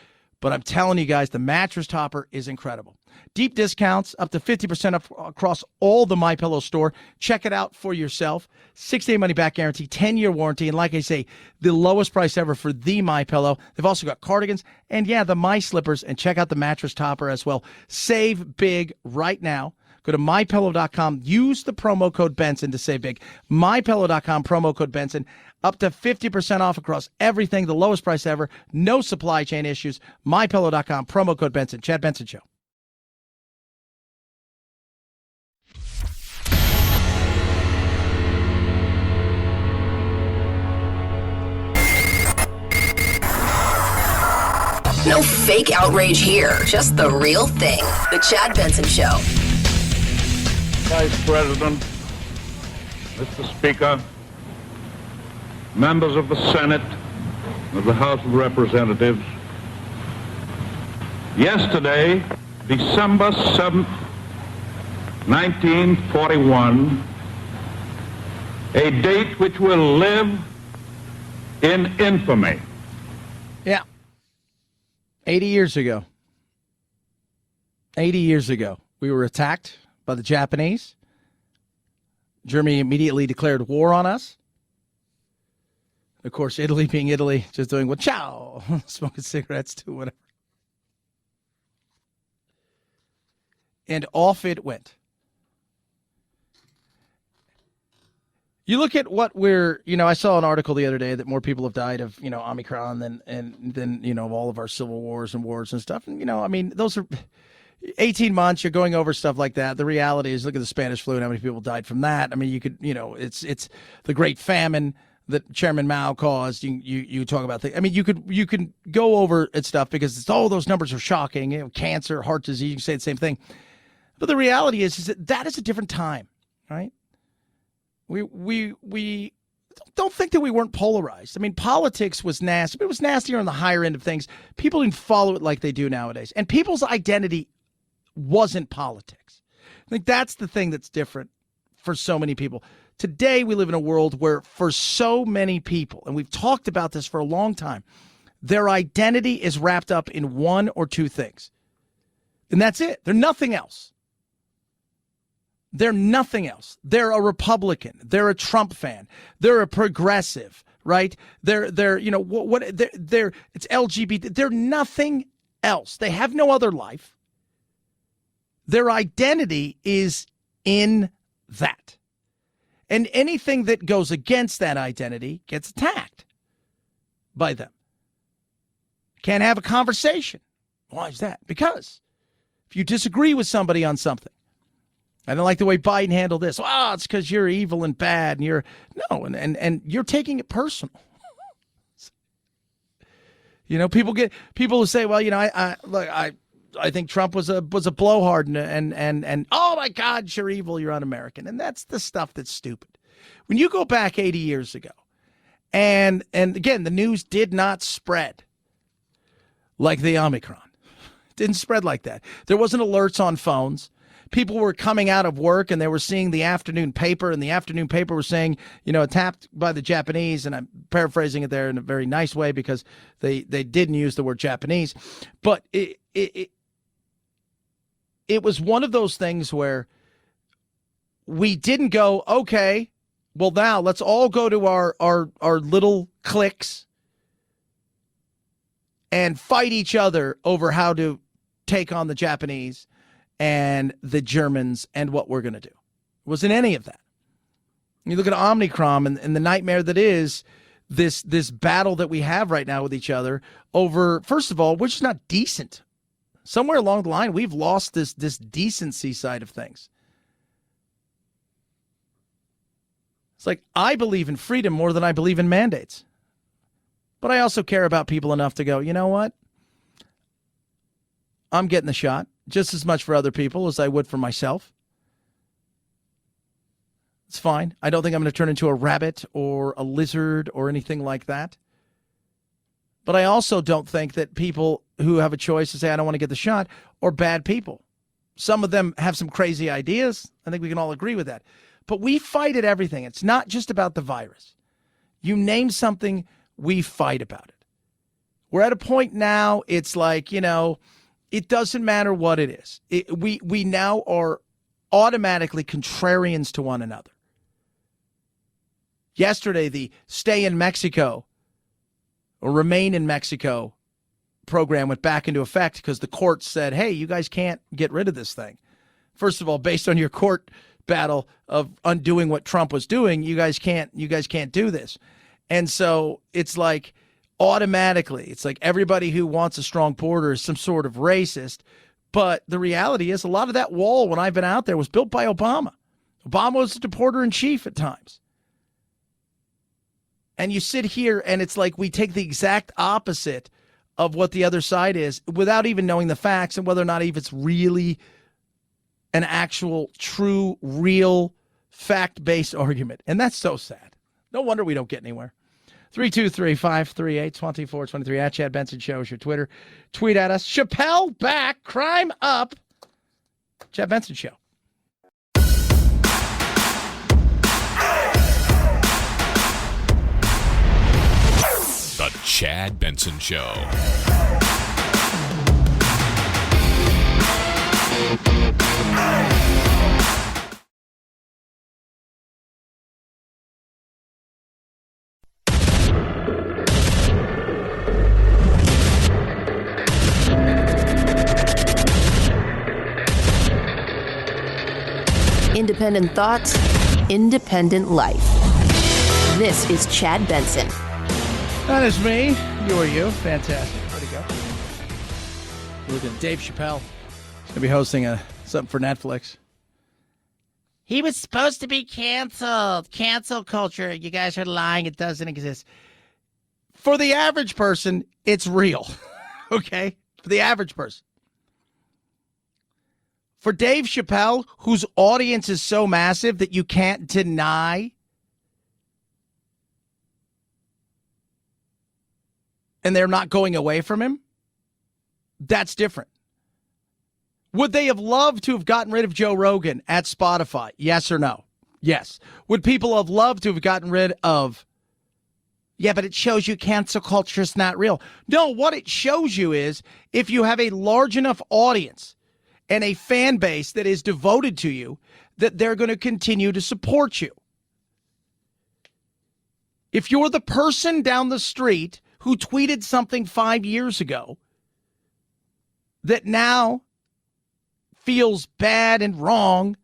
Speaker 2: But I'm telling you guys, the mattress topper is incredible. Deep discounts, up to 50% off across all the MyPillow store. Check it out for yourself. 6-day money-back guarantee, 10-year warranty. And like I say, the lowest price ever for the MyPillow. They've also got cardigans and, yeah, the My Slippers. And check out the mattress topper as well. Save big right now. Go to MyPillow.com. Use the promo code Benson to save big. MyPillow.com, promo code Benson. Up to 50% off across everything. The lowest price ever. No supply chain issues. MyPillow.com, promo code Benson. Chad Benson Show.
Speaker 1: No fake outrage here. Just the real thing. The Chad Benson Show.
Speaker 4: Vice President, Mr. Speaker, members of the Senate, of the House of Representatives, yesterday, December 7th, 1941, a date which will live in infamy.
Speaker 2: Yeah. 80 years ago. 80 years ago, we were attacked by the Japanese. Germany immediately declared war on us. Of course, Italy being Italy, just doing what, ciao, smoking cigarettes, too, whatever. And off it went. You look at what we're, I saw an article the other day that more people have died of, Omicron than of all of our civil wars and stuff. And, those are 18 months, you're going over stuff like that. The reality is, look at the Spanish flu and how many people died from that. I mean, you could, it's the Great Famine that Chairman Mao caused. You talk about things. I mean, you could go over at stuff because those numbers are shocking. Cancer, heart disease, you can say the same thing. But the reality is that is a different time, right? We don't think that we weren't polarized. I mean, politics was nasty, but it was nastier on the higher end of things. People didn't follow it like they do nowadays. And people's identity wasn't politics. I think that's the thing that's different for so many people. Today, we live in a world where for so many people, and we've talked about this for a long time, their identity is wrapped up in one or two things. And that's it. They're nothing else. They're nothing else. They're a Republican. They're a Trump fan. They're a progressive, right? They're it's LGBT. They're nothing else. They have no other life. Their identity is in that. And anything that goes against that identity gets attacked by them. Can't have a conversation. Why is that? Because if you disagree with somebody on something, I don't like the way Biden handled this. Oh, it's because you're evil and bad, and and you're taking it personal. People who say, well, I think Trump was a blowhard and oh my God, you're evil, you're un-American. And that's the stuff that's stupid. When you go back 80 years ago, and again, the news did not spread like the Omicron. It didn't spread like that. There wasn't alerts on phones. People were coming out of work and they were seeing the afternoon paper, and the afternoon paper was saying, attacked by the Japanese. And I'm paraphrasing it there in a very nice way because they didn't use the word Japanese. But it was one of those things where we didn't go, okay, well, now let's all go to our little cliques and fight each other over how to take on the Japanese and the Germans and what we're going to do. It wasn't any of that. You look at Omicron and the nightmare that is this battle that we have right now with each other over, first of all, which is not decent. Somewhere along the line, we've lost this decency side of things. It's like, I believe in freedom more than I believe in mandates. But I also care about people enough to go, you know what? I'm getting the shot just as much for other people as I would for myself. It's fine. I don't think I'm going to turn into a rabbit or a lizard or anything like that. But I also don't think that people who have a choice to say, I don't want to get the shot, are bad people. Some of them have some crazy ideas. I think we can all agree with that. But we fight at everything. It's not just about the virus. You name something, we fight about it. We're at a point now, it's like, it doesn't matter what it is. We now are automatically contrarians to one another. Yesterday, the stay in Mexico or remain in Mexico program went back into effect because the court said, hey, you guys can't get rid of this thing. First of all, based on your court battle of undoing what Trump was doing, you guys can't do this. And so it's like automatically, it's like everybody who wants a strong border is some sort of racist. But the reality is a lot of that wall, when I've been out there, was built by Obama. Obama was the deporter-in-chief at times. And you sit here and it's like we take the exact opposite of what the other side is without even knowing the facts and whether or not even it's really an actual, true, real, fact-based argument. And that's so sad. No wonder we don't get anywhere. 323-538-2423 at Chad Benson Show is your Twitter. Tweet at us. Chappelle back. Crime up. Chad Benson Show.
Speaker 12: The Chad Benson Show.
Speaker 1: Independent thoughts, independent life. This is Chad Benson.
Speaker 2: That is me. You are you. Fantastic. Where'd he go? Look at Dave Chappelle. He's going to be hosting something for Netflix. He was supposed to be canceled. Cancel culture. You guys are lying. It doesn't exist. For the average person, it's real. Okay? For the average person. For Dave Chappelle, whose audience is so massive that you can't deny, and they're not going away from him, that's different. Would they have loved to have gotten rid of Joe Rogan at Spotify? Yes or no? Yes. Would people have loved to have gotten rid of, yeah, but it shows you cancel culture is not real. No, what it shows you is if you have a large enough audience and a fan base that is devoted to you, that they're going to continue to support you. If you're the person down the street who tweeted something 5 years ago that now feels bad and wrong,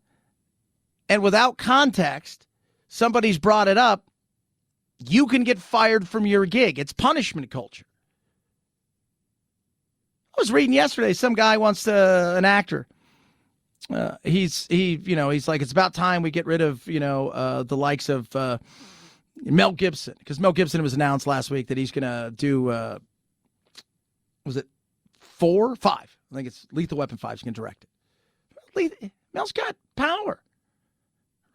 Speaker 2: and without context, somebody's brought it up, you can get fired from your gig. It's punishment culture. I was reading yesterday, some guy wants to, an actor. He's like, it's about time we get rid of, the likes of Mel Gibson, because Mel Gibson was announced last week that he's going to do, was it 4, 5? I think it's Lethal Weapon 5. He's going to direct it. Mel's got power,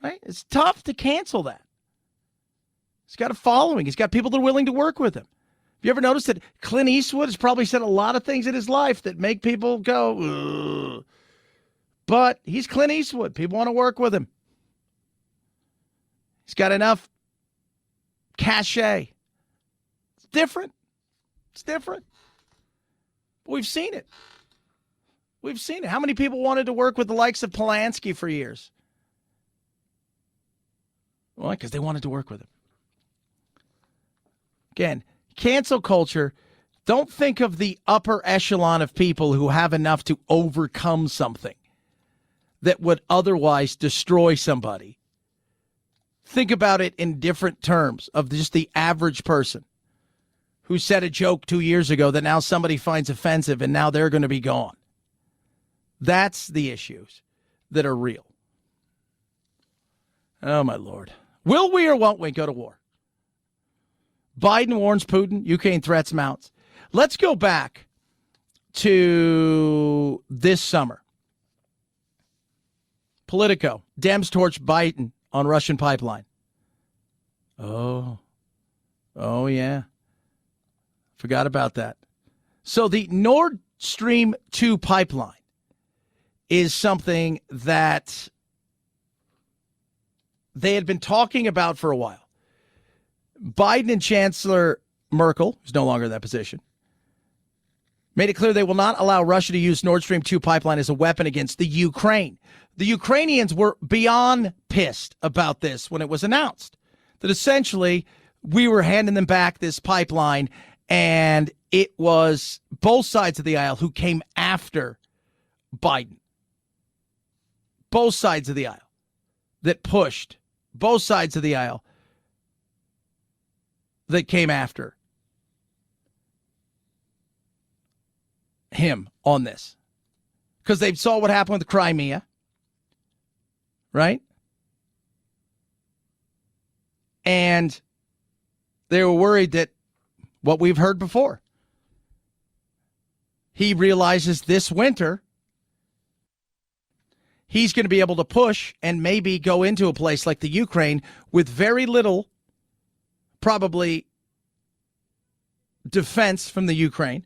Speaker 2: right? It's tough to cancel that. He's got a following. He's got people that are willing to work with him. Have you ever noticed that Clint Eastwood has probably said a lot of things in his life that make people go, ugh. But he's Clint Eastwood. People want to work with him. He's got enough cachet. It's different. It's different. We've seen it. We've seen it. How many people wanted to work with the likes of Polanski for years? Well, because they wanted to work with him. Again, cancel culture, don't think of the upper echelon of people who have enough to overcome something that would otherwise destroy somebody. Think about it in different terms of just the average person who said a joke 2 years ago that now somebody finds offensive and now they're going to be gone. That's the issues that are real. Oh, my Lord. Will we or won't we go to war? Biden warns Putin, Ukraine threats mounts. Let's go back to this summer. Politico, Dems torch Biden on Russian pipeline. Oh, yeah. Forgot about that. So the Nord Stream 2 pipeline is something that they had been talking about for a while. Biden and Chancellor Merkel, who's no longer in that position, made it clear they will not allow Russia to use Nord Stream 2 pipeline as a weapon against the Ukraine. The Ukrainians were beyond pissed about this when it was announced, that essentially we were handing them back this pipeline, and it was both sides of the aisle who came after Biden. Both sides of the aisle that pushed, both sides of the aisle that came after him on this. Because they saw what happened with Crimea, right? And they were worried that what we've heard before. He realizes this winter he's going to be able to push and maybe go into a place like the Ukraine with very little, probably, defense from the Ukraine.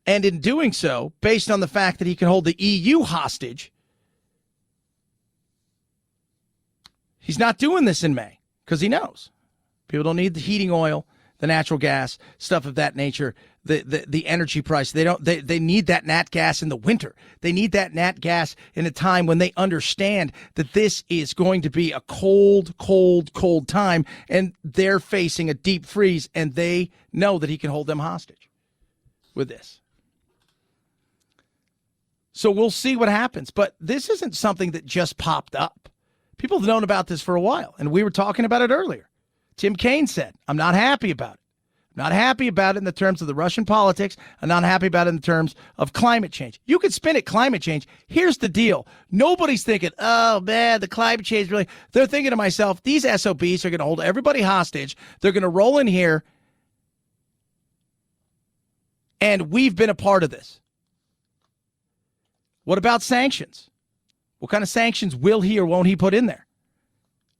Speaker 2: And in doing so, based on the fact that he can hold the EU hostage, he's not doing this in May because he knows people don't need the heating oil, the natural gas, stuff of that nature, the energy price. They need that nat gas in the winter. They need that nat gas in a time when they understand that this is going to be a cold, cold, cold time, and they're facing a deep freeze, and they know that he can hold them hostage with this. So we'll see what happens. But this isn't something that just popped up. People have known about this for a while, and we were talking about it earlier. Tim Kaine said, I'm not happy about it. I'm not happy about it in the terms of the Russian politics. I'm not happy about it in the terms of climate change. You could spin it climate change. Here's the deal. Nobody's thinking, oh, man, the climate change really. They're thinking to myself, these SOBs are going to hold everybody hostage. They're going to roll in here, and we've been a part of this. What about sanctions? What kind of sanctions will he or won't he put in there,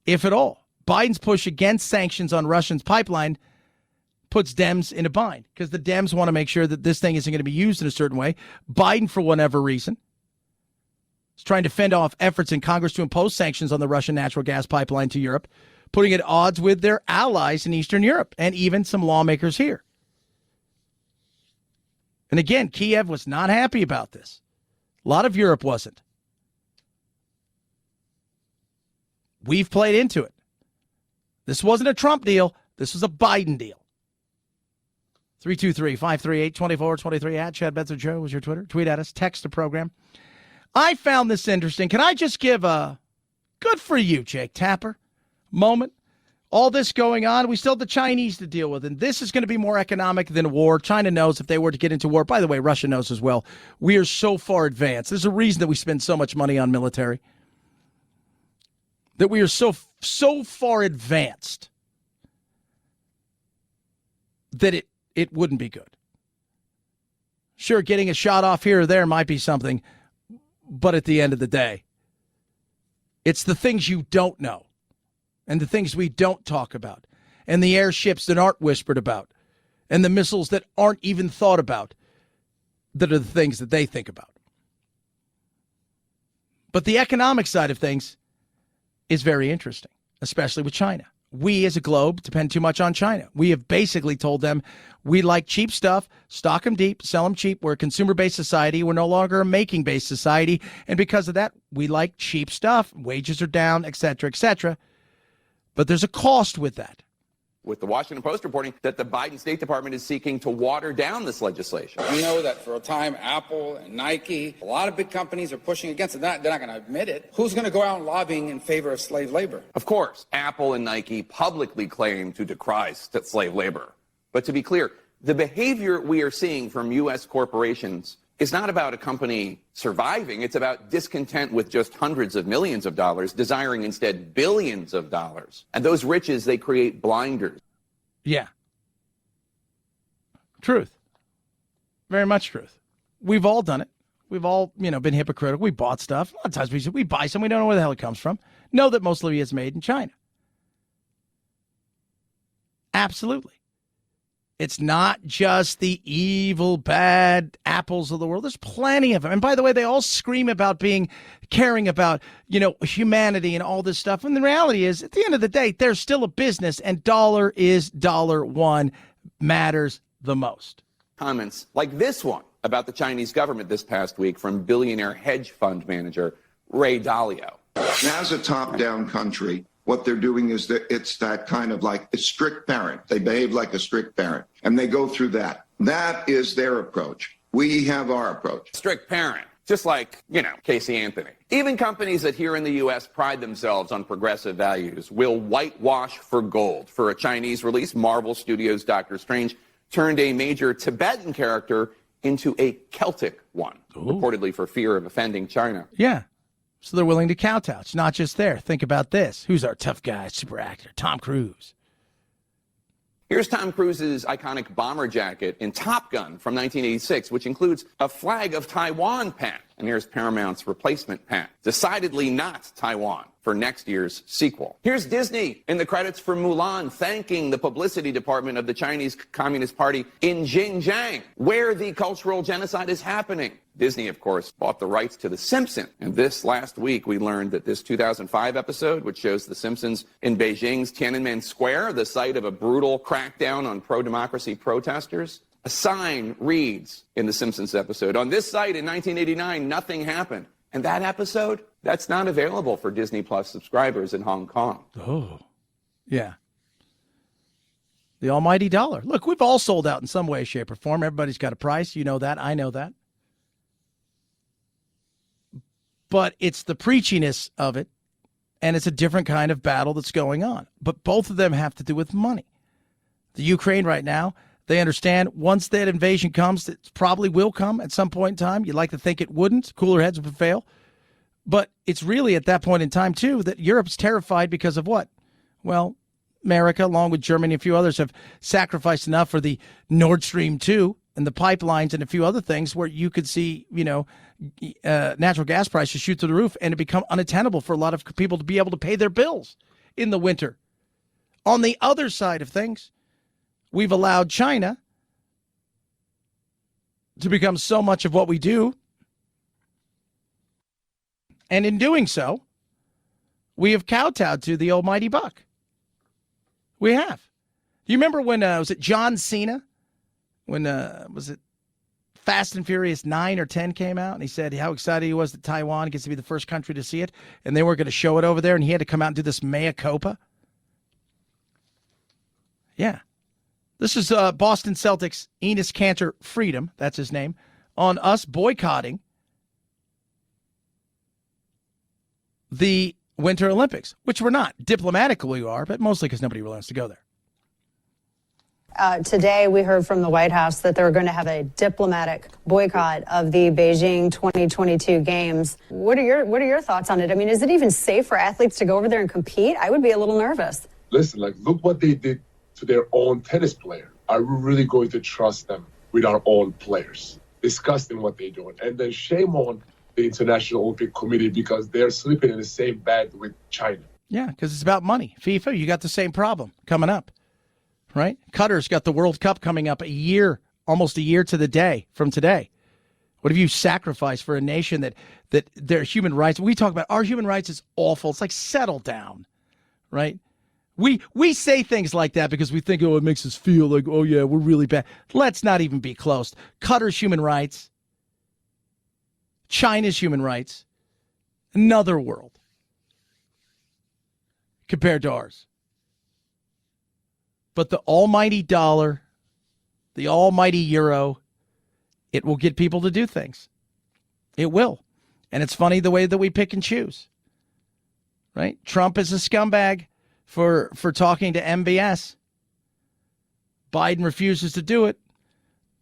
Speaker 2: if at all? Biden's push against sanctions on Russia's pipeline puts Dems in a bind because the Dems want to make sure that this thing isn't going to be used in a certain way. Biden, for whatever reason, is trying to fend off efforts in Congress to impose sanctions on the Russian natural gas pipeline to Europe, putting it at odds with their allies in Eastern Europe and even some lawmakers here. And again, Kiev was not happy about this. A lot of Europe wasn't. We've played into it. This wasn't a Trump deal. This was a Biden deal. 323-538-2423 at Chad Benson Show was your Twitter. Tweet at us. Text the program. I found this interesting. Can I just give a good for you, Jake Tapper, moment? All this going on, we still have the Chinese to deal with, and this is going to be more economic than war. China knows if they were to get into war. By the way, Russia knows as well. We are so far advanced. There's a reason that we spend so much money on military. That we are so far advanced that it wouldn't be good. Sure, getting a shot off here or there might be something, but at the end of the day, it's the things you don't know and the things we don't talk about and the airships that aren't whispered about and the missiles that aren't even thought about that are the things that they think about. But the economic side of things is very interesting, especially with China. We as a globe depend too much on China. We have basically told them we like cheap stuff, stock them deep, sell them cheap. We're a consumer-based society. We're no longer a making-based society. And because of that, we like cheap stuff. Wages are down, et cetera, et cetera. But there's a cost with that.
Speaker 5: With the Washington Post reporting that the Biden State Department is seeking to water down this legislation.
Speaker 22: We know that for a time, Apple and Nike, a lot of big companies are pushing against it. They're not going to admit it. Who's going to go out and lobbying in favor of slave labor?
Speaker 5: Of course, Apple and Nike publicly claim to decry slave labor. But to be clear, the behavior we are seeing from U.S. corporations is not about a company surviving. It's about discontent with just hundreds of millions of dollars, desiring instead billions of dollars. And those riches, they create blinders.
Speaker 2: Yeah. Truth. Very much truth. We've all done it. We've all, been hypocritical. We bought stuff. A lot of times we buy something, we don't know where the hell it comes from. Know that most of it is made in China. Absolutely. It's not just the evil, bad apples of the world. There's plenty of them. And by the way, they all scream about caring about, humanity and all this stuff. And the reality is, at the end of the day, there's still a business, and dollar is $1 matters the most.
Speaker 5: Comments like this one about the Chinese government this past week from billionaire hedge fund manager Ray Dalio.
Speaker 6: As a top-down country, what they're doing is that it's that kind of like a strict parent. They behave like a strict parent, and they go through that. That is their approach. We have our approach.
Speaker 5: Strict parent, just like, Casey Anthony. Even companies that here in the U.S. pride themselves on progressive values will whitewash for gold. For a Chinese release, Marvel Studios' Doctor Strange turned a major Tibetan character into a Celtic one, reportedly for fear of offending China.
Speaker 2: Yeah. So they're willing to kowtow. It's not just there. Think about this. Who's our tough guy, super actor? Tom Cruise.
Speaker 5: Here's Tom Cruise's iconic bomber jacket in Top Gun from 1986, which includes a flag of Taiwan pant. And here's Paramount's replacement pant. Decidedly not Taiwan for next year's sequel. Here's Disney in the credits for Mulan thanking the publicity department of the Chinese Communist Party in Xinjiang, where the cultural genocide is happening. Disney, of course, bought the rights to The Simpsons. And this last week, we learned that this 2005 episode, which shows The Simpsons in Beijing's Tiananmen Square, the site of a brutal crackdown on pro-democracy protesters, a sign reads in The Simpsons episode, "On this site in 1989, nothing happened." And that episode, that's not available for Disney Plus subscribers in Hong Kong.
Speaker 2: Oh, yeah. The almighty dollar. Look, we've all sold out in some way, shape, or form. Everybody's got a price. You know that. I know that. But it's the preachiness of it, and it's a different kind of battle that's going on. But both of them have to do with money. The Ukraine right now, they understand once that invasion comes, it probably will come at some point in time. You'd like to think it wouldn't. Cooler heads would fail. But it's really at that point in time, too, that Europe's terrified because of what? Well, America, along with Germany and a few others, have sacrificed enough for the Nord Stream 2 and the pipelines and a few other things where you could see, natural gas prices shoot through the roof and it become unattainable for a lot of people to be able to pay their bills in the winter. On the other side of things, we've allowed China to become so much of what we do. And in doing so, we have kowtowed to the almighty buck. We have. Do you remember when, was it John Cena? When, was it Fast and Furious 9 or 10 came out? And he said how excited he was that Taiwan gets to be the first country to see it. And they were going to show it over there. And he had to come out and do this mea culpa. Yeah. This is Boston Celtics Enes Kanter Freedom, that's his name, on us boycotting the Winter Olympics, which we're not. Diplomatically we are, but mostly because nobody really wants to go there.
Speaker 7: Today, we heard from the White House that they're going to have a diplomatic boycott of the Beijing 2022 games. What are your thoughts on it? I mean, is it even safe for athletes to go over there and compete? I would be a little nervous.
Speaker 23: Listen, look what they did to their own tennis player. Are we really going to trust them with our own players? Disgusting what they're doing. And then shame on the International Olympic Committee because they're sleeping in the same bed with China.
Speaker 2: Yeah, because it's about money. FIFA, you got the same problem coming up, right? Qatar's got the World Cup coming up almost a year to the day from today. What have you sacrificed for a nation that their human rights, we talk about our human rights is awful. It's like settle down, right? We say things like that because we think, it makes us feel like, oh, yeah, we're really bad. Let's not even be close. Qatar's human rights, China's human rights, another world compared to ours. But the almighty dollar, the almighty euro, it will get people to do things. It will. And it's funny the way that we pick and choose, right? Trump is a scumbag for talking to MBS. Biden refuses to do it,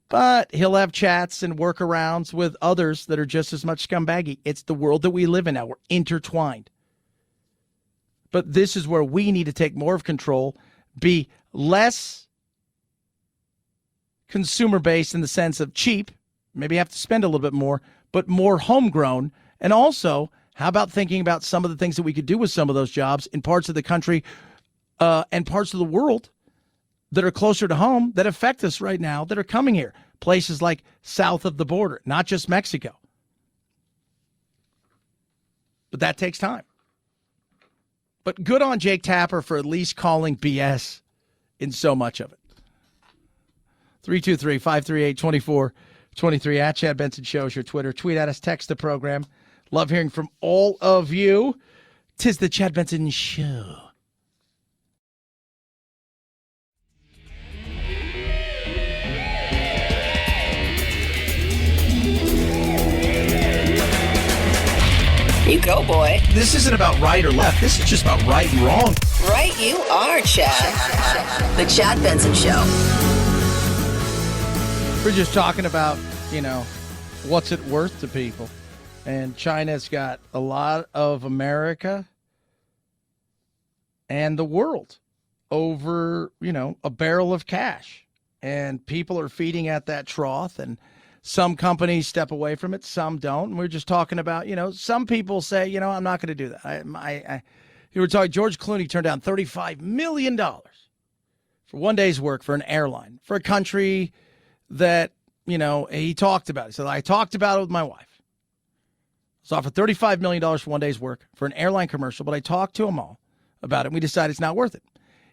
Speaker 2: but he'll have chats and workarounds with others that are just as much scumbaggy. It's the world that we live in now. We're intertwined. But this is where we need to take more of control, be less consumer-based in the sense of cheap, maybe have to spend a little bit more, but more homegrown. And also, how about thinking about some of the things that we could do with some of those jobs in parts of the country and parts of the world that are closer to home that affect us right now that are coming here. Places like south of the border, not just Mexico. But that takes time. But good on Jake Tapper for at least calling BS in so much of it. 323-538-2423 at Chad Benson Show is your Twitter. Tweet at us, text the program. Love hearing from all of you. 'Tis the Chad Benson Show.
Speaker 1: You go, boy.
Speaker 2: This isn't about right or left. This is just about right and wrong.
Speaker 1: Right you are, Chad. The Chad Benson Show.
Speaker 2: We're just talking about, what's it worth to people. And China's got a lot of America and the world over, a barrel of cash. And people are feeding at that trough, and some companies step away from it, some don't. And we're just talking about, some people say, I'm not going to do that. You were talking, George Clooney turned down $35 million for one day's work for an airline, for a country that, he talked about. He said, I talked about it with my wife. I was offered $35 million for one day's work for an airline commercial, but I talked to them all about it, and we decided it's not worth it.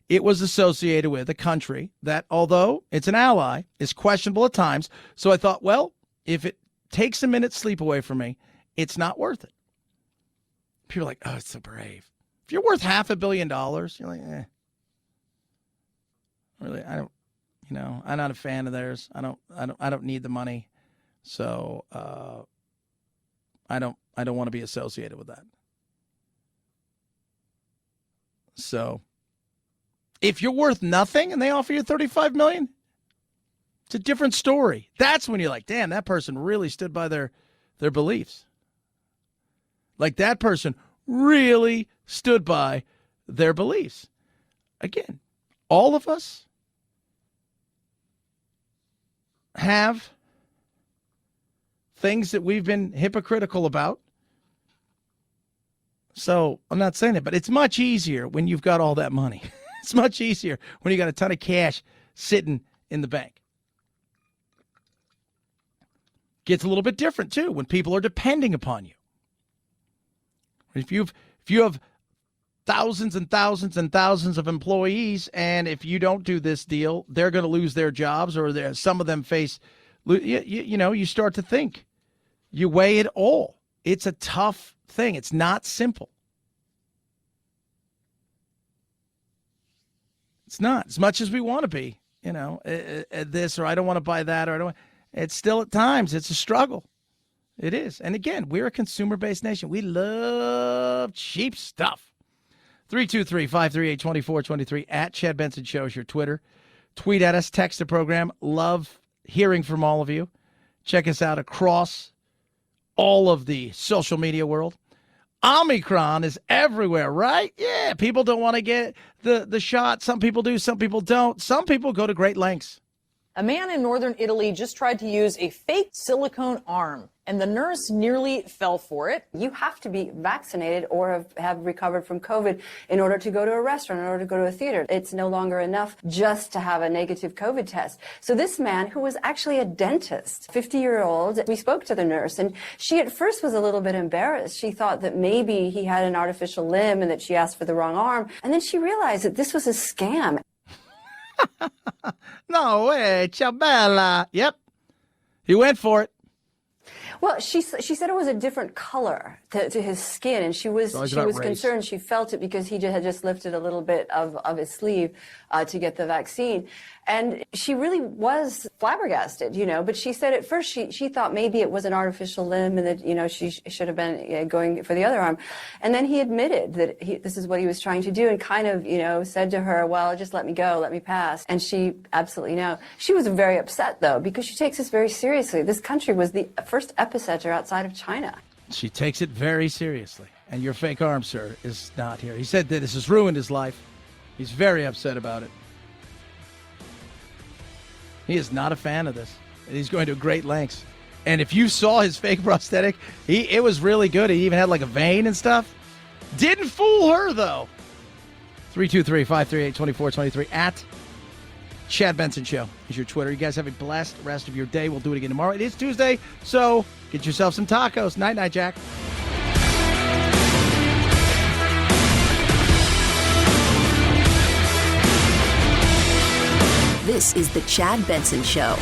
Speaker 2: It was associated with a country that, although it's an ally, is questionable at times. So I thought, well, if it takes a minute's sleep away from me, it's not worth it. People are like, oh, it's so brave. If you're worth $500 million, you're like, really, I don't, I'm not a fan of theirs. I don't need the money. So I don't want to be associated with that. So if you're worth nothing and they offer you $35 million, it's a different story. That's when you're like, damn, that person really stood by their beliefs. Like that person really stood by their beliefs. Again, all of us have things that we've been hypocritical about. So I'm not saying it, but it's much easier when you've got all that money. It's much easier when you got a ton of cash sitting in the bank. Gets a little bit different too when people are depending upon you. If you have thousands and thousands and thousands of employees, and if you don't do this deal, they're going to lose their jobs, or some of them face, you start to think. You weigh it all. It's a tough thing. It's not simple. It's not. As much as we want to be, this, or I don't want to buy that, or I don't. It's still at times, it's a struggle. It is. And again, we're a consumer-based nation. We love cheap stuff. 323-538-2423 at Chad Benson Show is your Twitter. Tweet at us, text the program. Love hearing from all of you. Check us out across all of the social media world. Omicron is everywhere, right? Yeah, people don't want to get the shot. Some people do, some people don't. Some people go to great lengths.
Speaker 8: A man in northern Italy just tried to use a fake silicone arm, and the nurse nearly fell for it.
Speaker 7: You have to be vaccinated or have recovered from COVID in order to go to a restaurant, in order to go to a theater. It's no longer enough just to have a negative COVID test. So this man, who was actually a dentist, 50-year-old, we spoke to the nurse, and she at first was a little bit embarrassed. She thought that maybe he had an artificial limb and that she asked for the wrong arm. And then she realized that this was a scam.
Speaker 2: No way, ciao bella. Yep. He went for it.
Speaker 7: Well, she said it was a different color to his skin, and she was concerned. She felt it because he had just lifted a little bit of his sleeve to get the vaccine. And she really was flabbergasted, but she said at first she thought maybe it was an artificial limb and that, she should have been going for the other arm. And then he admitted that this is what he was trying to do and kind of, said to her, well, just let me go, let me pass. And she absolutely no. She was very upset, though, because she takes this very seriously. This country was the first epicenter outside of China.
Speaker 2: She takes it very seriously. And your fake arm, sir, is not here. He said that this has ruined his life. He's very upset about it. He is not a fan of this. He's going to great lengths. And if you saw his fake prosthetic, it was really good. He even had like a vein and stuff. Didn't fool her, though. 323-538-2423 at Chad Benson Show is your Twitter. You guys have a blessed rest of your day. We'll do it again tomorrow. It is Tuesday, so get yourself some tacos. Night-night, Jack.
Speaker 1: This is the Chad Benson Show.